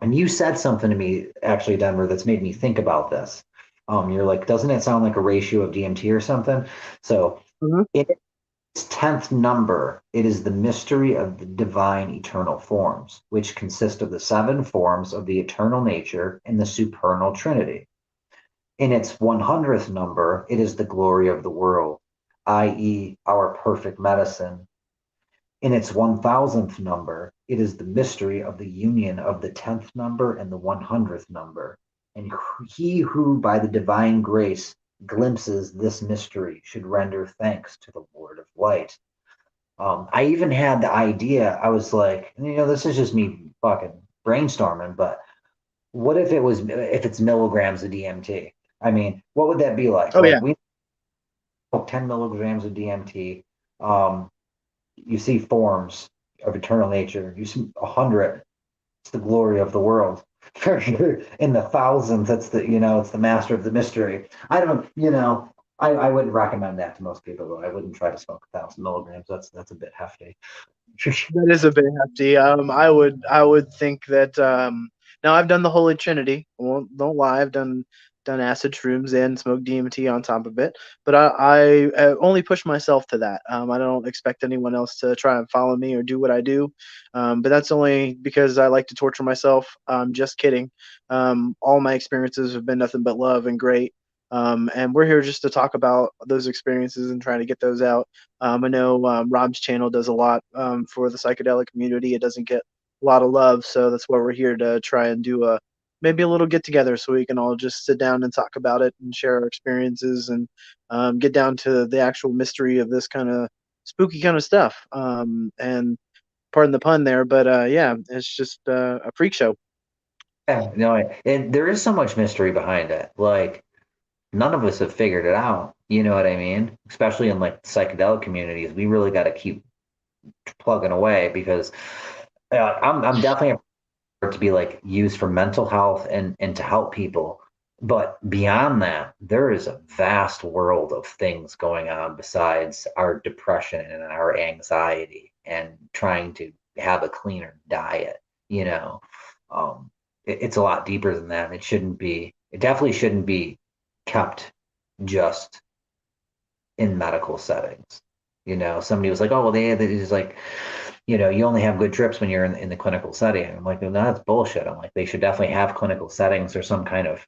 and you said something to me, actually, Denver, that's made me think about this. You're like, doesn't it sound like a ratio of DMT or something? So, Mhm. in its 10th number, it is the mystery of the divine eternal forms, which consist of the seven forms of the eternal nature in the supernal Trinity. In its 100th number, it is the glory of the world, i.e., our perfect medicine. In its 1000th number, it is the mystery of the union of the 10th number and the 100th number. And he who, by the divine grace, glimpses this mystery should render thanks to the Lord of Light. I even had the idea. I was like, you know, this is just me fucking brainstorming, but what if if it's milligrams of DMT? I mean, what would that be like? Oh yeah. Like we know 10 milligrams of DMT. Um, you see forms of eternal nature. You see 100. It's the glory of the world. In the thousands, that's it's the master of the mystery. I don't, I wouldn't recommend that to most people though. I wouldn't try to smoke 1,000 milligrams. That's a bit hefty. That is a bit hefty. I would think that now I've done the Holy Trinity. I won't don't lie. I've done acid shrooms and smoked DMT on top of it. But I only push myself to that. I don't expect anyone else to try and follow me or do what I do. But that's only because I like to torture myself. Just kidding. All my experiences have been nothing but love and great. And we're here just to talk about those experiences and trying to get those out. I know Rob's channel does a lot for the psychedelic community. It doesn't get a lot of love, so that's why we're here to try and do a maybe a little get together so we can all just sit down and talk about it and share our experiences and get down to the actual mystery of this kind of spooky kind of stuff. And pardon the pun there, but yeah, it's just a freak show. Yeah, no, and there is so much mystery behind it. Like none of us have figured it out. You know what I mean? Especially in like psychedelic communities, we really got to keep plugging away because I'm definitely to be like used for mental health and to help people. But beyond that, there is a vast world of things going on besides our depression and our anxiety and trying to have a cleaner diet. You know, it's a lot deeper than that. It shouldn't be. It definitely shouldn't be kept just in medical settings. You know, somebody was like, "Oh, well, they just like, you only have good trips when you're in the clinical setting." I'm like, "No, that's bullshit." I'm like, they should definitely have clinical settings or some kind of,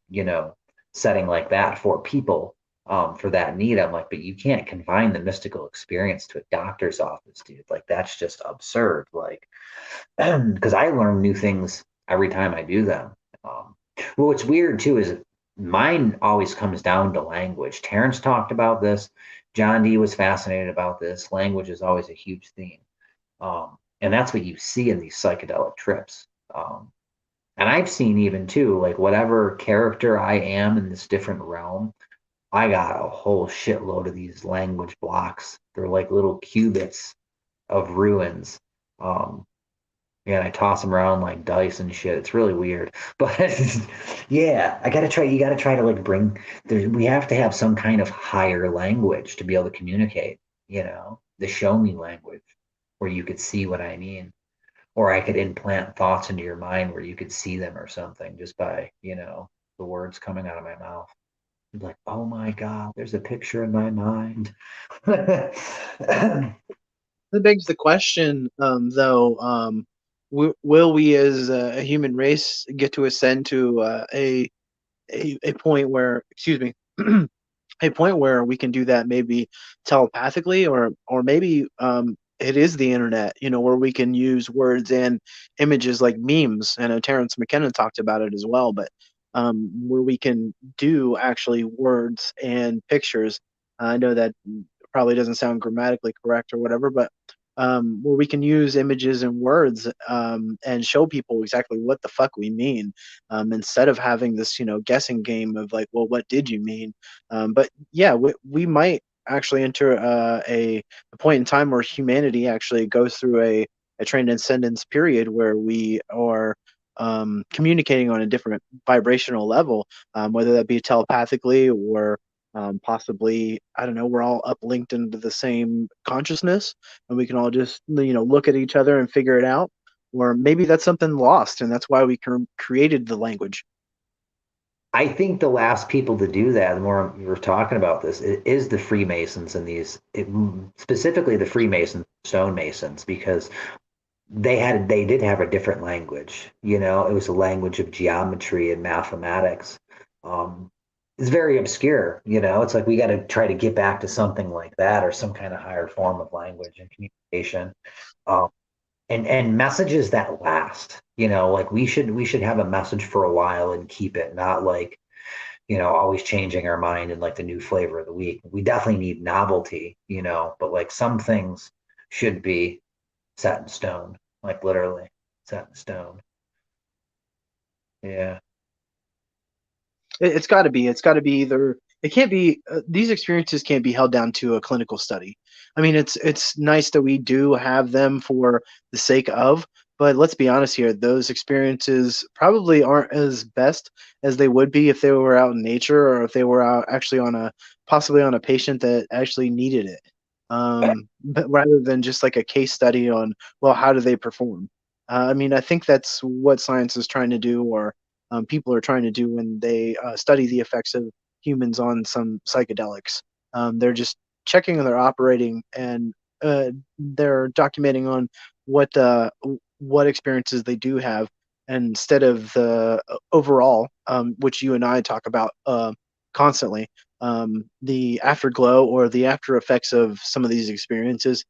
setting like that for people, for that need. I'm like, but you can't confine the mystical experience to a doctor's office, dude. Like, that's just absurd. Like, because I learn new things every time I do them. Um, well, what's weird too is mine always comes down to language. Terrence talked about this. John D was fascinated about this. Language is always a huge theme. And that's what you see in these psychedelic trips. Um, And I've seen even too, like whatever character I am in this different realm, I got a whole shitload of these language blocks. They're like little qubits of ruins. Um, yeah, and I toss them around like dice and shit. It's really weird. But yeah, I gotta try. You gotta try to like bring. We have to have some kind of higher language to be able to communicate. The show me language, where you could see what I mean, or I could implant thoughts into your mind where you could see them or something just by the words coming out of my mouth. You'd be like, oh my god, there's a picture in my mind. That begs the question, though, will we as a human race get to ascend to a point where, excuse me, a point where we can do that maybe telepathically, or maybe it is the internet, where we can use words and images like memes. I know Terrence McKenna talked about it as well, but where we can do actually words and pictures. I know that probably doesn't sound grammatically correct or whatever, but where we can use images and words, and show people exactly what the fuck we mean, instead of having this, guessing game of like, well, what did you mean? But yeah, we might actually enter a point in time where humanity actually goes through a transcendence period where we are communicating on a different vibrational level, whether that be telepathically or possibly, I don't know, we're all uplinked into the same consciousness and we can all just, look at each other and figure it out. Or maybe that's something lost and that's why we created the language. I think the last people to do that, the more we were talking about this, is the Freemasons and specifically the Freemasons, stonemasons, because they did have a different language. It was a language of geometry and mathematics. Um, it's very obscure. It's like we got to try to get back to something like that or some kind of higher form of language and communication. Um, and messages that last. Like we should have a message for a while and keep it, not like always changing our mind and like the new flavor of the week. We definitely need novelty, but like some things should be set in stone, like literally set in stone. Yeah. It's got to be. It's got to be either. It can't be. These experiences can't be held down to a clinical study. I mean, it's nice that we do have them for the sake of, but let's be honest here. Those experiences probably aren't as best as they would be if they were out in nature or if they were out actually on a possibly on a patient that actually needed it. But rather than just like a case study on, well, how do they perform? I mean, I think that's what science is trying to do, or people are trying to do when they study the effects of humans on some psychedelics. They're just checking and they're operating and they're documenting on what what experiences they do have instead of the overall, which you and I talk about constantly, the afterglow or the after effects of some of these experiences.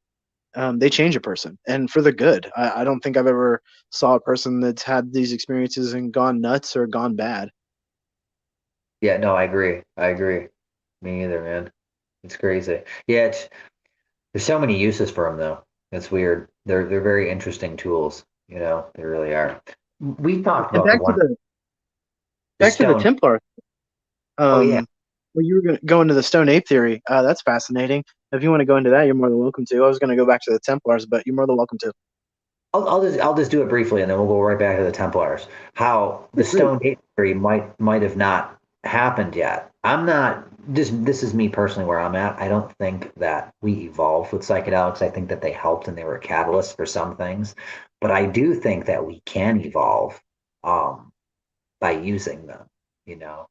They change a person and for the good. I don't think I've ever saw a person that's had these experiences and gone nuts or gone bad. Yeah, no, I agree. I agree. Me either, man. It's crazy. Yeah, there's so many uses for them though. It's weird. They're very interesting tools, they really are. We talked And about the back to the stone. Templar. Oh yeah. Um, well, you were going to go into the Stone Ape theory. That's fascinating. If you want to go into that, you're more than welcome to. I was going to go back to the Templars, but you're more than welcome to. I'll just do it briefly, and then we'll go right back to the Templars. How the Great. Stone Age theory might have not happened yet. I'm not. This is me personally where I'm at. I don't think that we evolved with psychedelics. I think that they helped and they were a catalyst for some things, but I do think that we can evolve um, by using them. You know,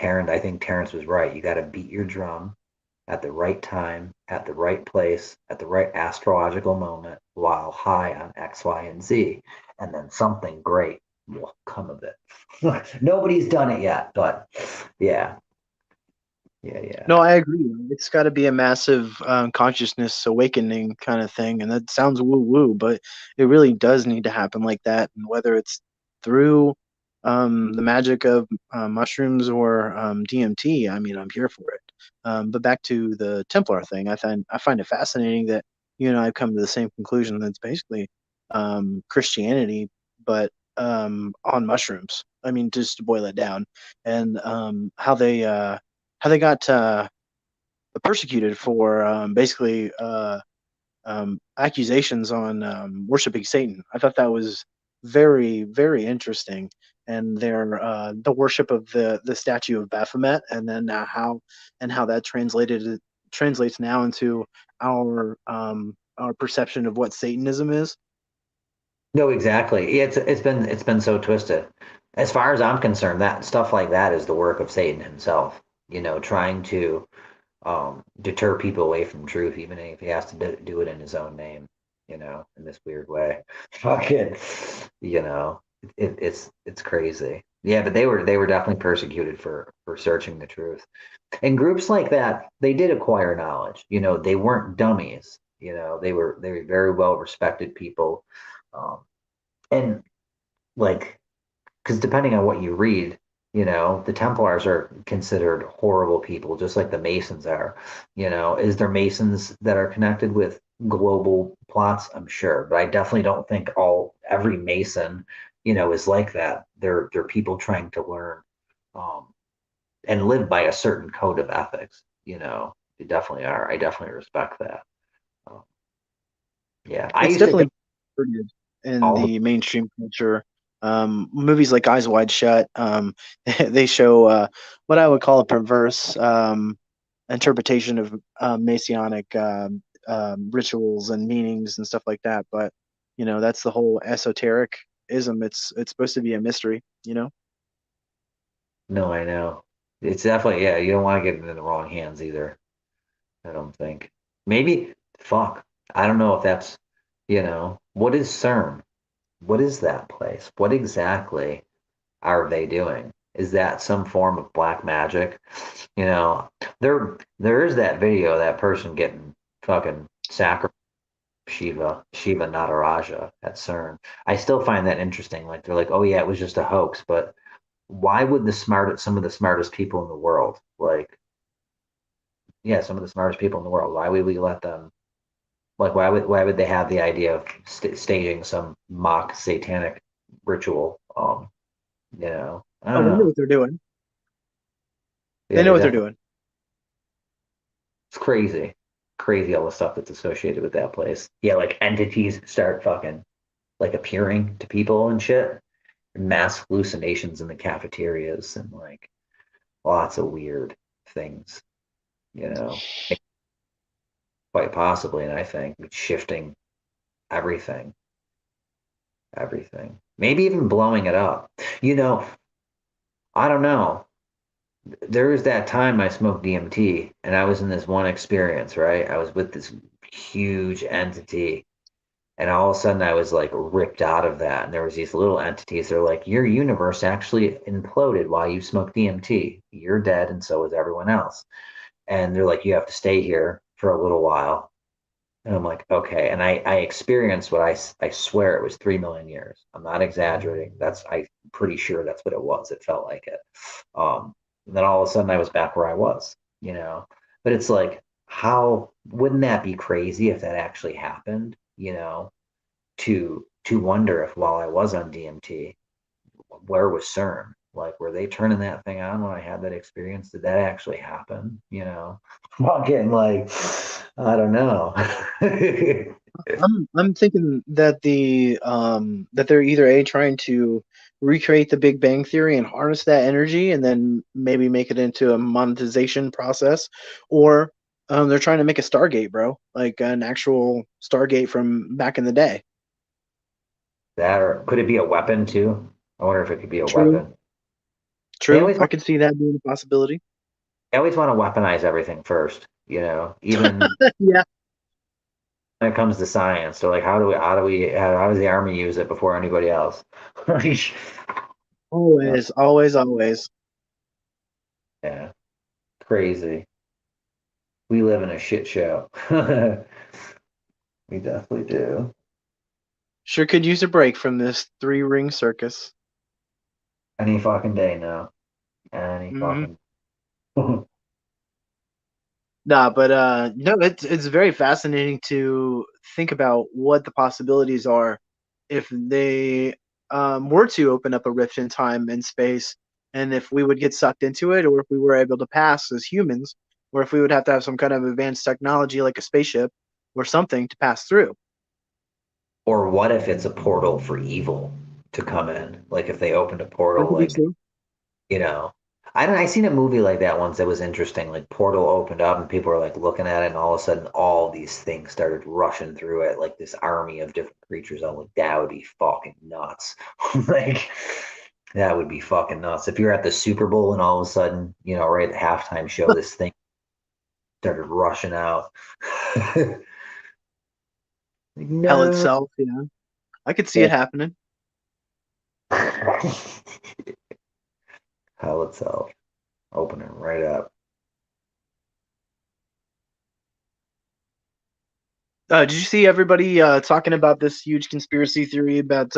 I think Terrence was right. You got to beat your drum at the right time, at the right place, at the right astrological moment, while high on X, Y, and Z. And then something great will come of it. Nobody's done it yet, but yeah, yeah, yeah. No, I agree. It's got to be a massive consciousness awakening kind of thing, and that sounds woo woo, but it really does need to happen like that. And whether it's through the magic of mushrooms or DMT, I mean, I'm here for it. But back to the Templar thing, I find it fascinating that you and I have come to the same conclusion. That's basically Christianity, but on mushrooms. I mean, just to boil it down, and how they got persecuted for basically accusations on worshiping Satan. I thought that was very, very interesting. And their the worship of the statue of Baphomet, and then how that translates now into our perception of what Satanism is. No, exactly. It's been so twisted. As far as I'm concerned, that stuff like that is the work of Satan himself. Trying to deter people away from truth, even if he has to do it in his own name. In this weird way. Fucking, it's crazy. Yeah, but they were definitely persecuted for searching the truth. And groups like that, they did acquire knowledge. They weren't dummies. They were very well respected people. And like, because depending on what you read, the Templars are considered horrible people, just like the Masons are. Is there Masons that are connected with global plots? I'm sure, but I definitely don't think every Mason, is like that. They're people trying to learn, um, and live by a certain code of ethics. They definitely are. I definitely respect that. Um, yeah, I It's used to think definitely rooted in all the the mainstream culture. Movies like Eyes Wide Shut, they show what I would call a perverse interpretation of Masonic rituals and meanings and stuff like that. But that's the whole esoteric ism. It's supposed to be a mystery. No, I know. It's definitely, yeah, you don't want to get it in the wrong hands either. I don't think. Maybe, fuck. I don't know if that's, what is CERN? What is that place? What exactly are they doing? Is that some form of black magic? There is that video of that person getting fucking sacrificed. Shiva Nataraja at CERN. I still find that interesting. Like they're like, oh yeah, it was just a hoax, but why would some of the smartest people in the world, like, yeah, some of the smartest people in the world, why would we let them, like, why would they have the idea of staging some mock satanic ritual? I Oh, don't they know know. what they're doing. They Yeah, know they what they're definitely, doing. it's crazy all the stuff that's associated with that place. Yeah, like entities start fucking like appearing to people and shit, mass hallucinations in the cafeterias and like lots of weird things, you know. Quite possibly, and I think shifting everything, everything, maybe even blowing it up. You know, I don't know. There was that time I smoked DMT, and I was in this one experience, right? I was with this huge entity, and all of a sudden I was like ripped out of that. And there was these little entities. They're like, your universe actually imploded while you smoked DMT. You're dead, and so is everyone else. And they're like, you have to stay here for a little while. And I'm like, okay. And I experienced what I swear it was 3 million years. I'm not exaggerating. I'm pretty sure that's what it was. It felt like it. And then all of a sudden I was back where I was. But it's like, how wouldn't that be crazy if that actually happened? To wonder if while I was on DMT, where was CERN? Like, were they turning that thing on when I had that experience? Did that actually happen? Fucking like, I don't know. I'm thinking that that they're either a trying to recreate the Big Bang Theory and harness that energy and then maybe make it into a monetization process, or they're trying to make a Stargate, bro, like an actual Stargate from back in the day. That, or could it be a weapon too? I wonder if it could be a True, weapon. They true. always I want, could see that being a possibility. they always want to weaponize everything first, even Yeah, when it comes to science. So like, how does the army use it before anybody else? always, always, always. Yeah, crazy. We live in a shit show. We definitely do. Sure could use a break from this three-ring circus. Any fucking day now. Any Hmm. fucking. Nah, but no, it's very fascinating to think about what the possibilities are if they were to open up a rift in time and space, and if we would get sucked into it, or if we were able to pass as humans, or if we would have to have some kind of advanced technology like a spaceship or something to pass through. Or what if it's a portal for evil to come in? Like if they opened a That portal, could be like, true. you know, I don't. I seen a movie like that once that was interesting. Like portal opened up and people were like looking at it, and all of a sudden, all these things started rushing through it, like this army of different creatures. I'm like, that would be fucking nuts. Like that would be fucking nuts. If you're at the Super Bowl and all of a sudden, right at the halftime show, this thing started rushing out. Like, Hell no. itself, I could see it happening. Hell itself, opening right up. Did you see everybody talking about this huge conspiracy theory about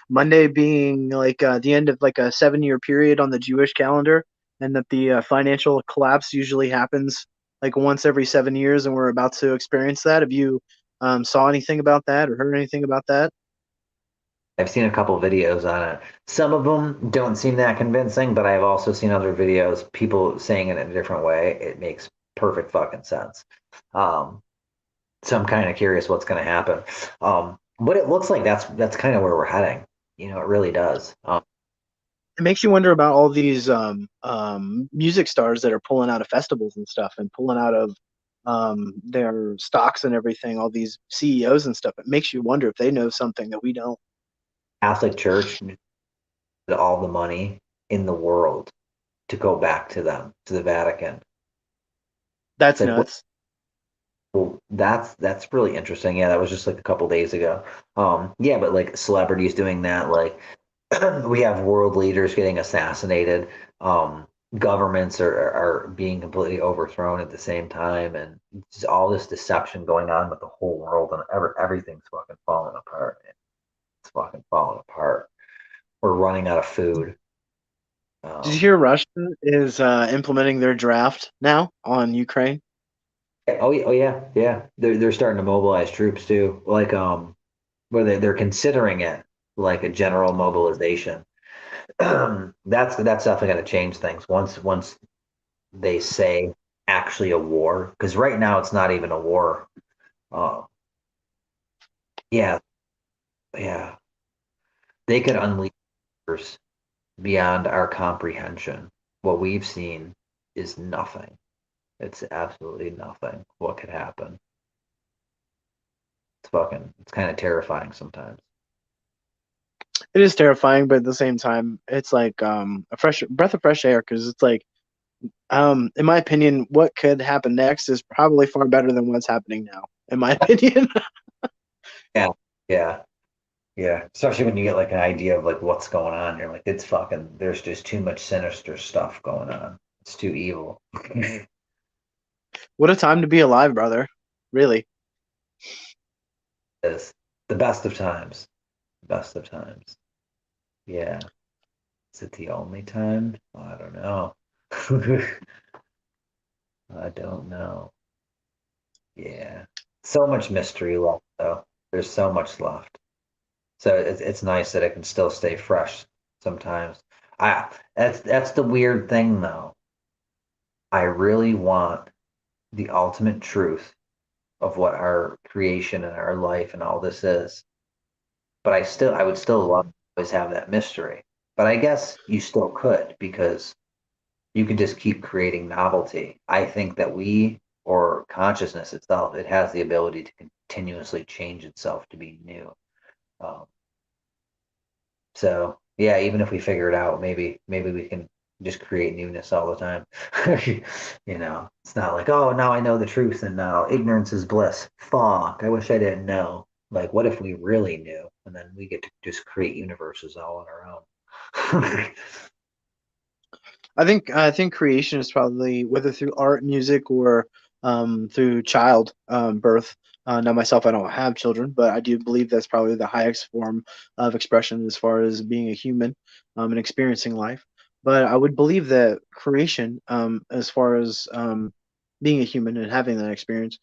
Monday being like the end of like a 7 year period on the Jewish calendar, and that the financial collapse usually happens like once every 7 years, and we're about to experience that? Have you saw anything about that or heard anything about that? I've seen a couple videos on it. Some of them don't seem that convincing, but I've also seen other videos, people saying it in a different way. It makes perfect fucking sense. Um, so I'm kind of curious what's going to happen. But it looks like that's kind of where we're heading. It really does. It makes you wonder about all these music stars that are pulling out of festivals and stuff, and pulling out of their stocks and everything. All these CEOs and stuff. It makes you wonder if they know something that we don't. Catholic Church needed all the money in the world to go back to them, to the Vatican. It's That's like, nuts. well, that's really interesting. Yeah, that was just like a couple days ago. Yeah, but like celebrities doing that, like we have world leaders getting assassinated. Governments are being completely overthrown at the same time, and just all this deception going on with the whole world, and everything's fucking falling apart. It's fucking falling apart. We're running out of food. Did you Um, hear Russia is implementing their draft now on Ukraine? oh yeah, yeah. They're starting to mobilize troops too. Like where they're considering it like a general mobilization. That's definitely going to change things once they say actually a war, because right now it's not even a war. Uh, yeah, yeah, they could unleash force beyond our comprehension. What we've seen is nothing. It's absolutely nothing. What could happen? It's kind of terrifying sometimes. It is terrifying, but at the same time, it's like a fresh breath of fresh air, because it's like, in my opinion, what could happen next is probably far better than what's happening now. In my opinion. Yeah, yeah, yeah. Especially when you get like an idea of like what's going on. You're like, it's fucking. There's just too much sinister stuff going on. It's too evil. What a time to be alive, brother. Really. Is the best of times. Best of times. Yeah. Is it the only time? I don't know. I don't know. Yeah. So much mystery left, though. There's so much left. So it's nice that it can still stay fresh sometimes. I that's the weird thing, though. I really want the ultimate truth of what our creation and our life and all this is. But I would still love to always have that mystery. But I guess you still could, because you can just keep creating novelty. I think that or consciousness itself, it has the ability to continuously change itself to be new. Um, so yeah, even if we figure it out, maybe we can just create newness all the time. It's not like, oh, now I know the truth and now ignorance is bliss. Fuck, I wish I didn't know. Like, what if we really knew, and then we get to just create universes all on our own? I think creation is probably, whether through art, music, or through child birth. Now, myself, I don't have children, but I do believe that's probably the highest form of expression as far as being a human and experiencing life. But I would believe that creation, as far as being a human and having that experience,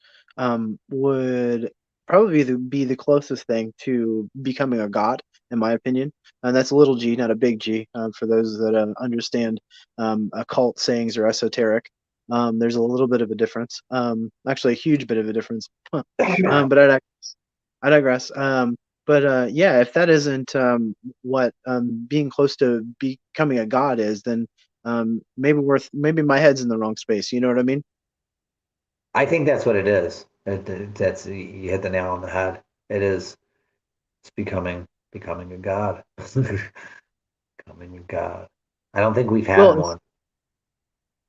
would probably be the closest thing to becoming a god, in my opinion. And that's a little g, not a big G, for those that understand occult sayings or esoteric. There's a little bit of a difference, actually, a huge bit of a difference. But I digress. But yeah, if that isn't what being close to becoming a god is, then maybe my head's in the wrong space. You know what I mean? I think that's what it is. That's you hit the nail on the head. It is. It's becoming a god. Becoming a god. I don't think we've had Well, one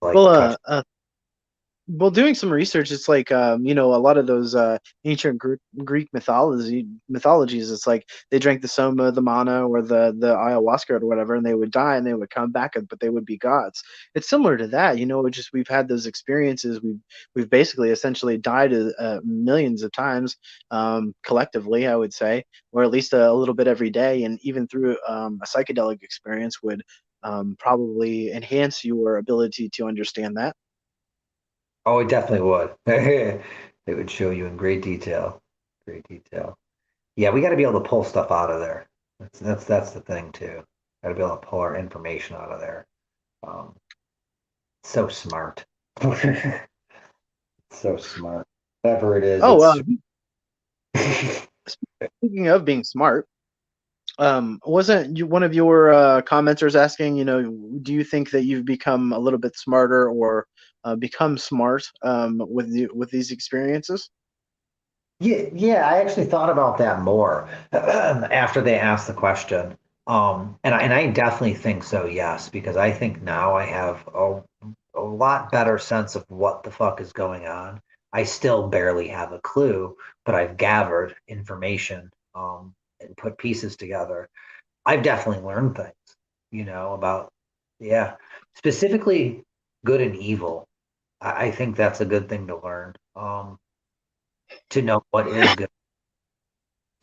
like well, touch. well, doing some research, it's like a lot of those ancient Greek mythologies. It's like they drank the soma, the mana, or the ayahuasca or whatever, and they would die and they would come back, but they would be gods. It's similar to that, It's just we've had those experiences. We've basically essentially died millions of times collectively, I would say, or at least a little bit every day, and even through a psychedelic experience would probably enhance your ability to understand that. Oh, it definitely would. It would show you in great detail. Great detail. Yeah, we got to be able to pull stuff out of there. That's the thing too. Got to be able to pull our information out of there. Um, so smart. So smart. Whatever it is, Oh, it's speaking of being smart, wasn't you one of your commenters asking, do you think that you've become a little bit smarter or become smart with these experiences? yeah, yeah. I actually thought about that more after they asked the question. And I definitely think so, yes, because I think now I have a lot better sense of what the fuck is going on. I still barely have a clue, but I've gathered information and put pieces together. I've definitely learned things, about, yeah, specifically good and evil. I think that's a good thing to learn, to know what is good.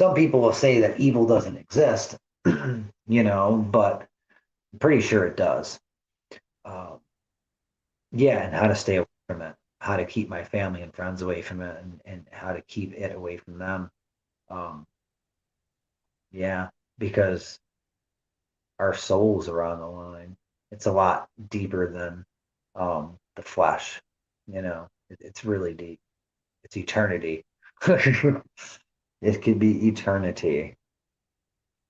Some people will say that evil doesn't exist, but I'm pretty sure it does. Um, yeah, and how to stay away from it, how to keep my family and friends away from it, and how to keep it away from them. Um, yeah, because our souls are on the line. It's a lot deeper than the flesh. It's really deep. It's eternity. It could be eternity.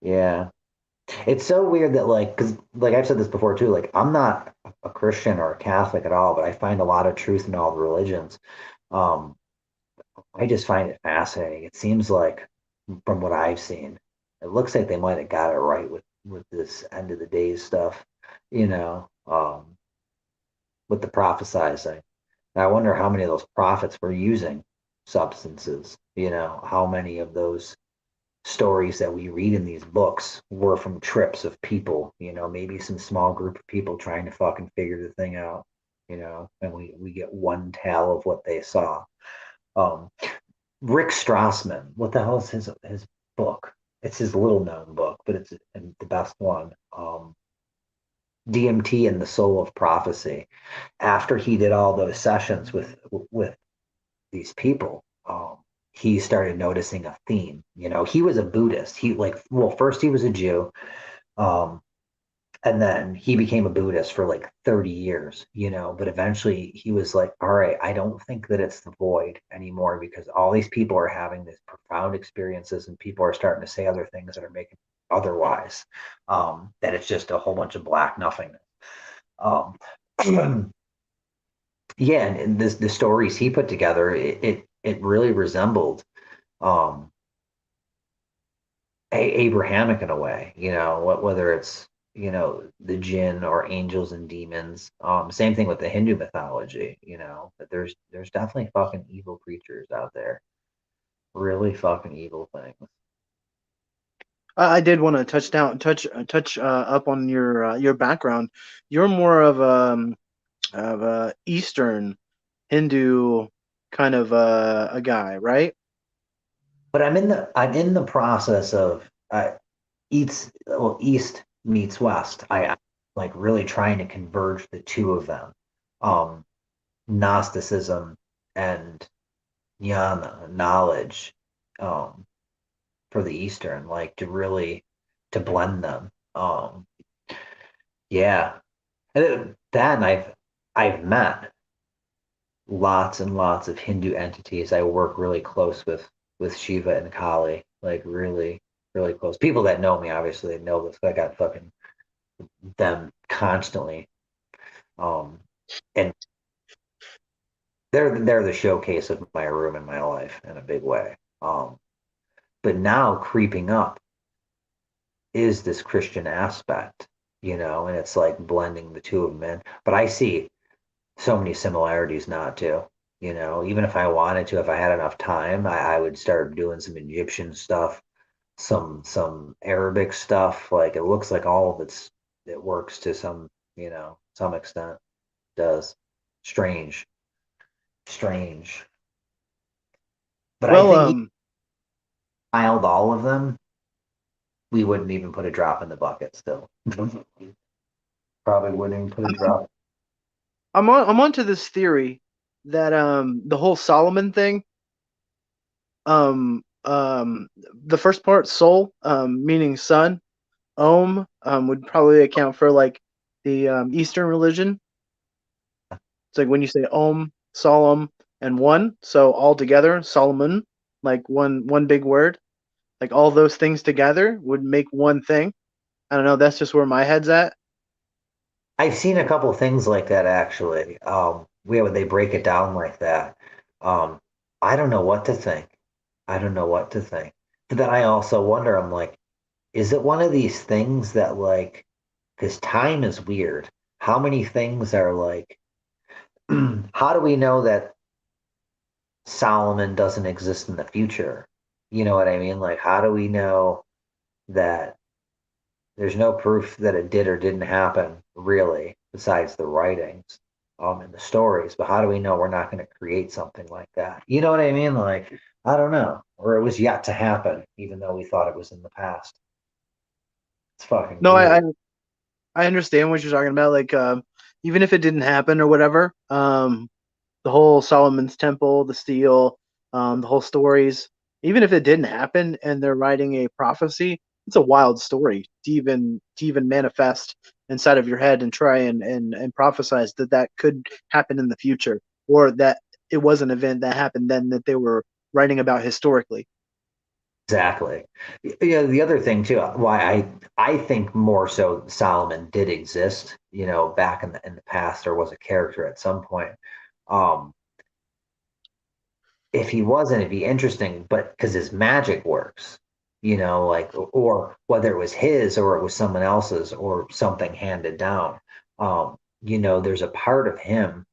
Yeah. It's so weird that because like I've said this before too, like I'm not a Christian or a Catholic at all, but I find a lot of truth in all the religions. Um, I just find it fascinating. It seems like, from what I've seen, it looks like they might have got it right with this end of the days stuff, with the prophesizing. And I wonder how many of those prophets were using substances. How many of those stories that we read in these books were from trips of people, maybe some small group of people trying to fucking figure the thing out, and we get one tale of what they saw. Um, Rick Strassman, what the hell is his book? It's his little known book, but it's the best one. DMT and the Soul of Prophecy. After he did all those sessions with these people, he started noticing a theme. He was a Buddhist. First he was a Jew, um, and then he became a Buddhist for like 30 years, but eventually he was like, all right, I don't think that it's the void anymore because all these people are having these profound experiences and people are starting to say other things that are making otherwise, that it's just a whole bunch of black nothingness. Um, yeah, and the stories he put together, it really resembled um Abrahamic in a way, whether it's the jinn or angels and demons. Same thing with the Hindu mythology, but there's definitely fucking evil creatures out there, really fucking evil things. I did want to touch up on your background. You're more of a Eastern Hindu kind of a guy, right? But I'm in the process of East meets West. I like really trying to converge the two of them, um, Gnosticism and jnana knowledge. um, for the Eastern, like to really to blend them. Yeah, and then I've met lots and lots of Hindu entities. I work really close with Shiva and Kali, like really, really close. People that know me, obviously, they know this. I got fucking them constantly. Um, and they're the showcase of my room in my life in a big way. But now creeping up is this Christian aspect, and it's like blending the two of them in. But I see so many similarities not to, even if I wanted to, if I had enough time, I would start doing some Egyptian stuff, some Arabic stuff. Like it looks like all of it works to some extent. Does strange, strange. But I Well, think you filed all of them, we wouldn't even put a drop in the bucket still. Probably wouldn't even put a drop. I'm onto this theory that the whole Solomon thing, um um the first part soul, meaning sun, would probably account for like the Eastern religion. It's like when you say solemn, and one, so all together, Solomon, like one big word, like all those things together would make one thing. I don't know, that's just where my head's at. I've seen a couple of things like that actually. Where they break it down like that. Um, I don't know what to think. I don't know what to think. But then I also wonder, I'm like, is it one of these things that like, because time is weird. How many things are like, how do we know that Solomon doesn't exist in the future? You know what I mean? Like, how do we know that there's no proof that it did or didn't happen, really, besides the writings, and the stories. But how do we know we're not going to create something like that? You know what I mean? Like, I don't know. Or it was yet to happen, even though we thought it was in the past. It's fucking No, weird. I understand what you're talking about. Like, even if it didn't happen or whatever, the whole Solomon's Temple, the steel, the whole stories, even if it didn't happen and they're writing a prophecy, it's a wild story to even manifest inside of your head and try and prophesize that that could happen in the future, or that it was an event that happened then that they were writing about historically. Exactly. Yeah, the other thing too, why I think more so Solomon did exist, back in the past, or was a character at some point. Um, if he wasn't, it'd be interesting, but because his magic works, like, or whether it was his or it was someone else's or something handed down, there's a part of him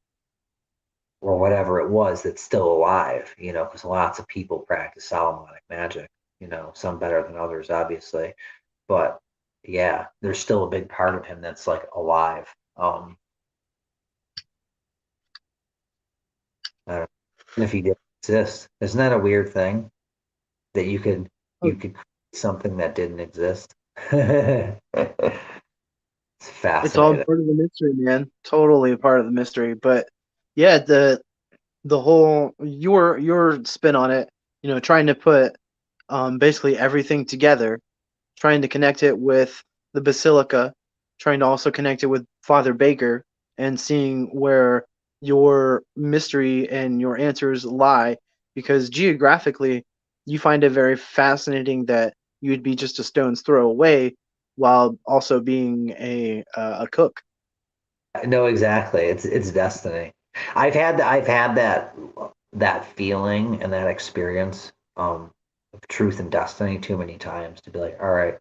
or whatever it was that's still alive, because lots of people practice Solomonic magic, some better than others, obviously, but yeah, there's still a big part of him that's like alive. I don't know if he did exist. Isn't that a weird thing? That you could create something that didn't exist. It's It's all fascinating. part of the mystery, man. Totally a part of the mystery. But yeah, the whole your spin on it, trying to put basically everything together, trying to connect it with the basilica, trying to also connect it with Father Baker, and seeing where your mystery and your answers lie. Because geographically, you find it very fascinating that you'd be just a stone's throw away while also being a cook. No, exactly. It's destiny. I've had that feeling and that experience, of truth and destiny too many times to be like, all right,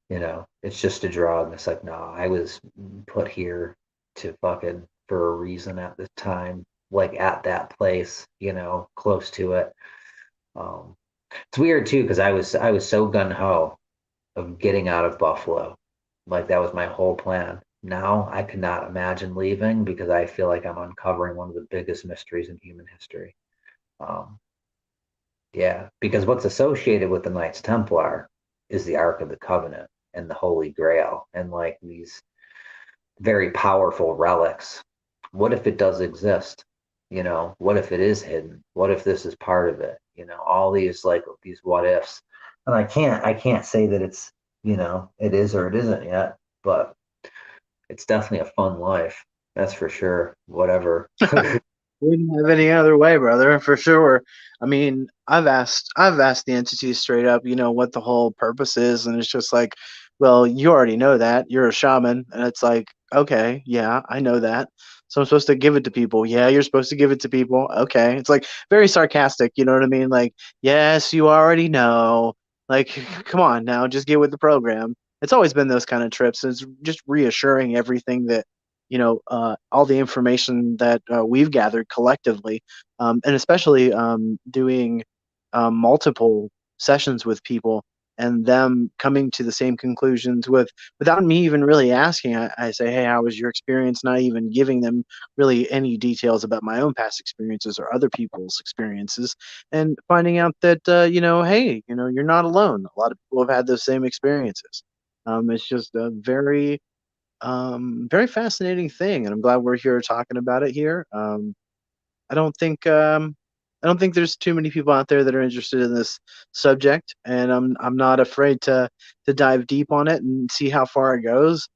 it's just a drug. And it's like, no, I was put here to fucking for a reason at this time, like at that place, close to it. Um, it's weird too because I was so gun ho of getting out of Buffalo, like that was my whole plan. Now I could not imagine leaving because I feel like I'm uncovering one of the biggest mysteries in human history. Um, yeah, because what's associated with the Knights Templar is the Ark of the Covenant and the Holy Grail and like these very powerful relics. What if it does exist? What if it is hidden? What if this is part of it? all these like these what ifs. And I can't say that it's, it is or it isn't yet, but it's definitely a fun life. That's for sure. Whatever. Wouldn't have any other way, brother, for sure. I mean, I've asked the entity straight up, what the whole purpose is, and it's just like, well, you already know that. You're a shaman, and it's like, okay, yeah, I know that. So I'm supposed to give it to people. Yeah, you're supposed to give it to people. Okay. It's like very sarcastic, you know what I mean? Like, yes, you already know. Like, come on now, just get with the program. It's always been those kind of trips. It's just reassuring everything that all the information that we've gathered collectively, and especially doing multiple sessions with people and them coming to the same conclusions without me even really asking. I say, hey, how was your experience? Not even giving them really any details about my own past experiences or other people's experiences, and finding out that hey, you're not alone. A lot of people have had those same experiences. It's just a very fascinating thing, and I'm glad we're here talking about it here. I don't think I don't think there's too many people out there that are interested in this subject, and I'm not afraid to dive deep on it and see how far it goes.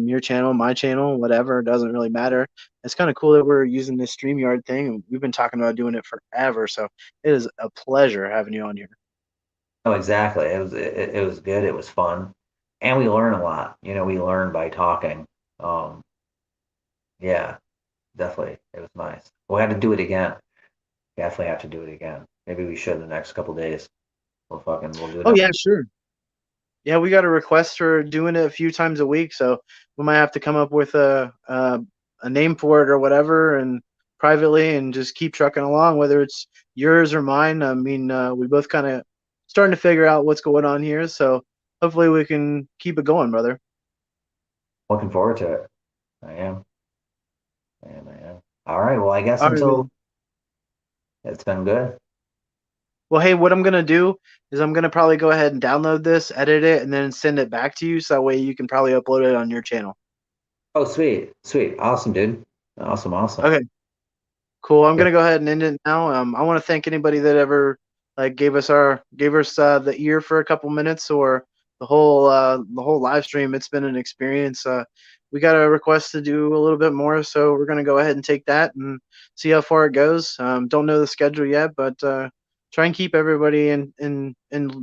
Your channel, my channel, whatever, it doesn't really matter. It's kind of cool that we're using this StreamYard thing. We've been talking about doing it forever, so it is a pleasure having you on here. Oh, exactly. It was good. It was fun, and we learn a lot. We learn by talking. Um, yeah, definitely. It was nice. We'll have to do it again. Definitely have to do it again. Maybe we should in the next couple days. We'll do it. Oh yeah, sure. Yeah, we got a request for doing it a few times a week, so we might have to come up with a name for it or whatever, and privately, and just keep trucking along, whether it's yours or mine. I mean, we both kind of starting to figure out what's going on here, so hopefully we can keep it going, brother. Looking forward to it. I am. I am. I am. All right. Well, I guess All right, until man. it's been good. Well, hey, what I'm gonna do is I'm gonna probably go ahead and download this, edit it, and then send it back to you, so that way you can probably upload it on your channel. Oh, sweet. Sweet. Awesome, dude. Awesome. Awesome. Okay. Cool. I'm Yeah. gonna go ahead and end it now. I want to thank anybody that ever like gave us the ear for a couple minutes or the whole live stream. It's been an experience. We got a request to do a little bit more, so we're gonna go ahead and take that and see how far it goes. Don't know the schedule yet, but try and keep everybody in the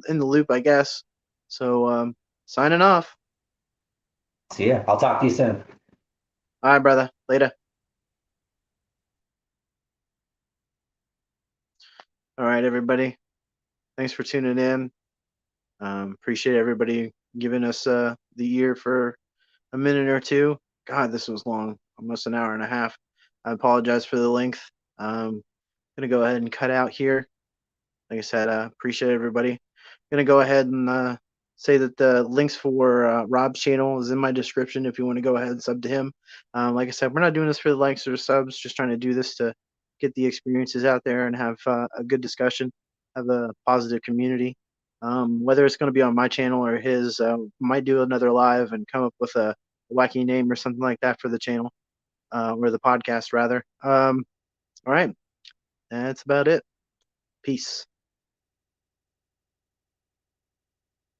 loop, I guess. So signing off. See ya. I'll talk to you soon. All right, brother. Later. All right, everybody. Thanks for tuning in. Appreciate everybody giving us the ear for a minute or two. God, this was long, almost an hour and a half. I apologize for the length. Gonna go ahead and cut out here. Like I said, appreciate everybody. Gonna go ahead and say that the links for Rob's channel is in my description if you want to go ahead and sub to him. Like I said, we're not doing this for the likes or subs, just trying to do this to get the experiences out there and have a good discussion, have a positive community. Whether it's going to be on my channel or his, might do another live and come up with a wacky name or something like that for the channel or the podcast rather. All right, that's about it. Peace.